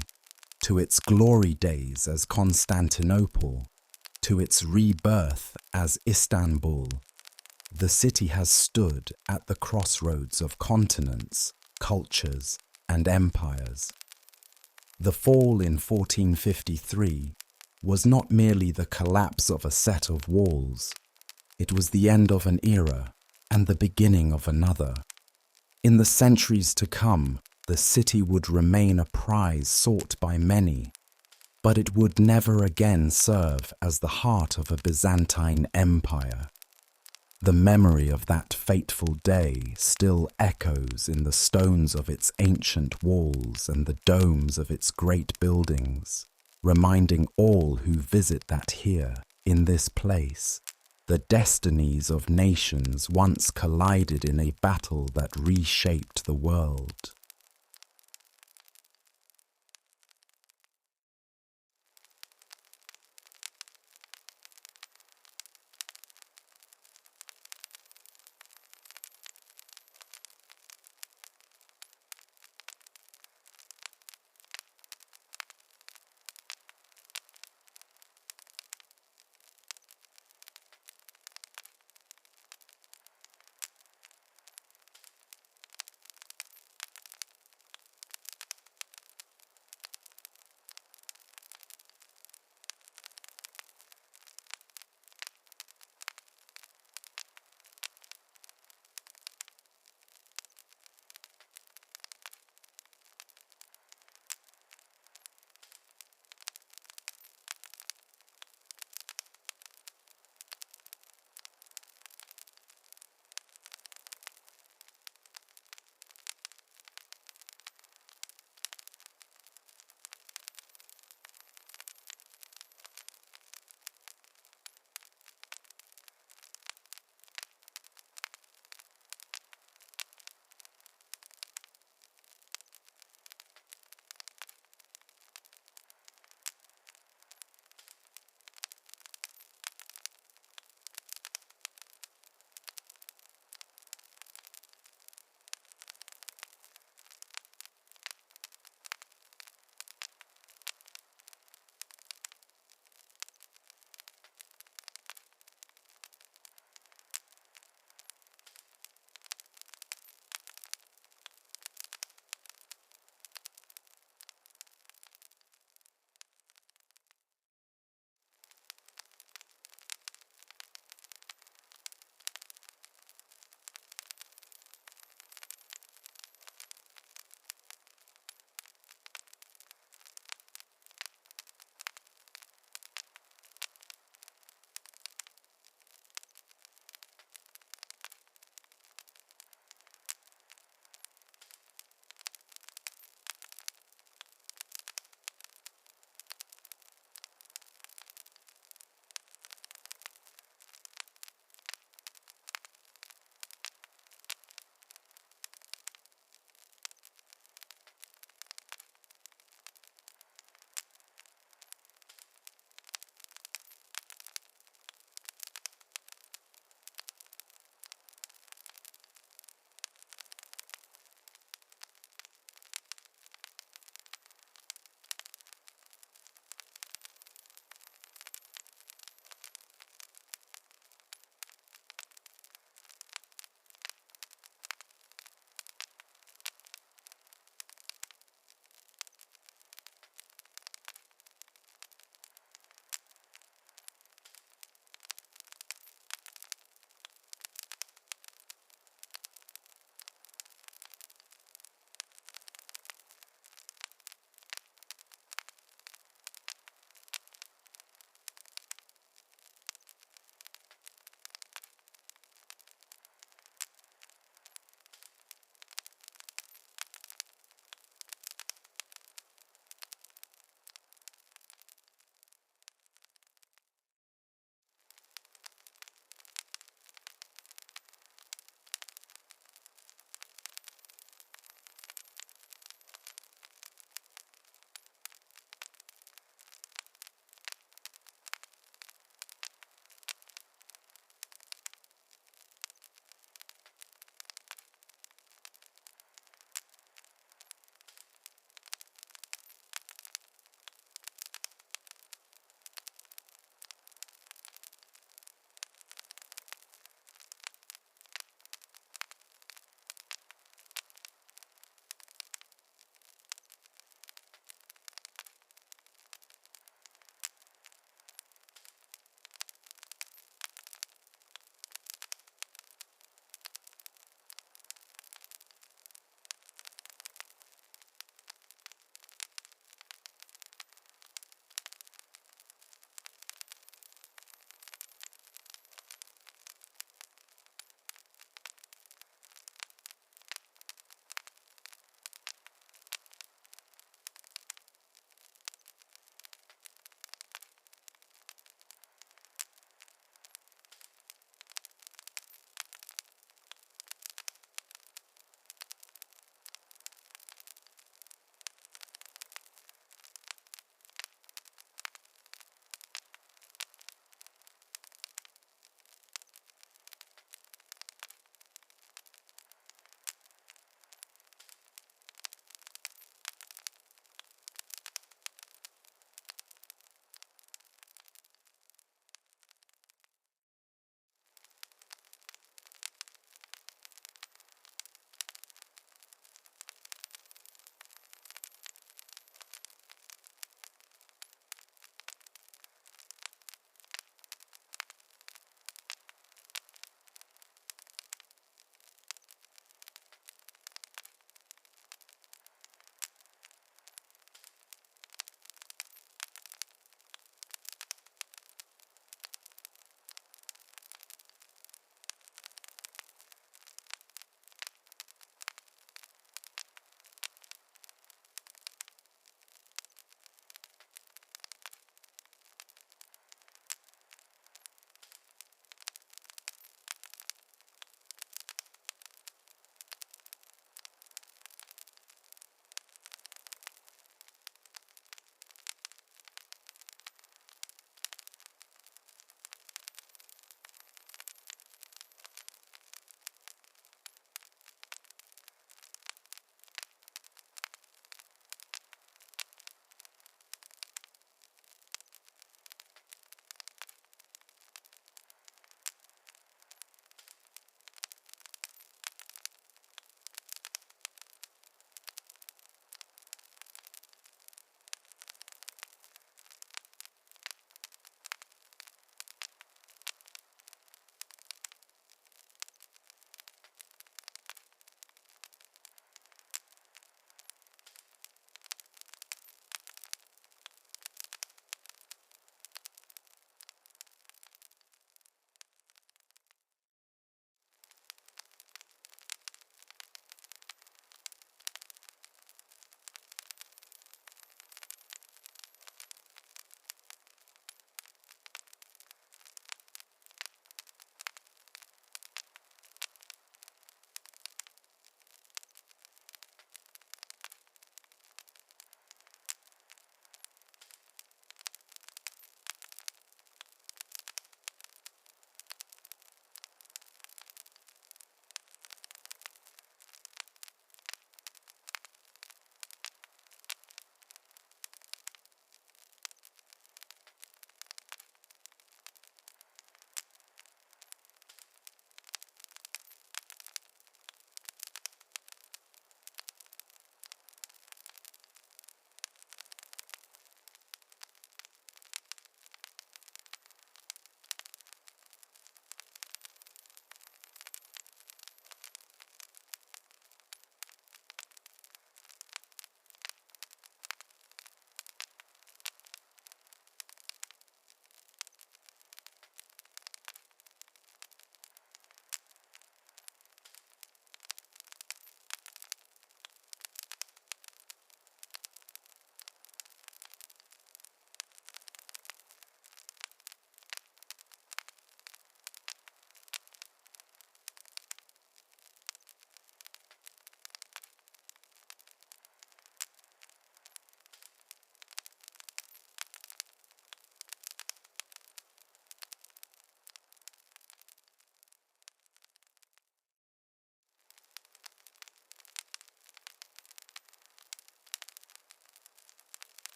to its glory days as Constantinople, to its rebirth as Istanbul, the city has stood at the crossroads of continents, cultures, and empires. The fall in 1453 was not merely the collapse of a set of walls. It was the end of an era and the beginning of another. In the centuries to come, the city would remain a prize sought by many, but it would never again serve as the heart of a Byzantine empire. The memory of that fateful day still echoes in the stones of its ancient walls and the domes of its great buildings, reminding all who visit that here, in this place, the destinies of nations once collided in a battle that reshaped the world.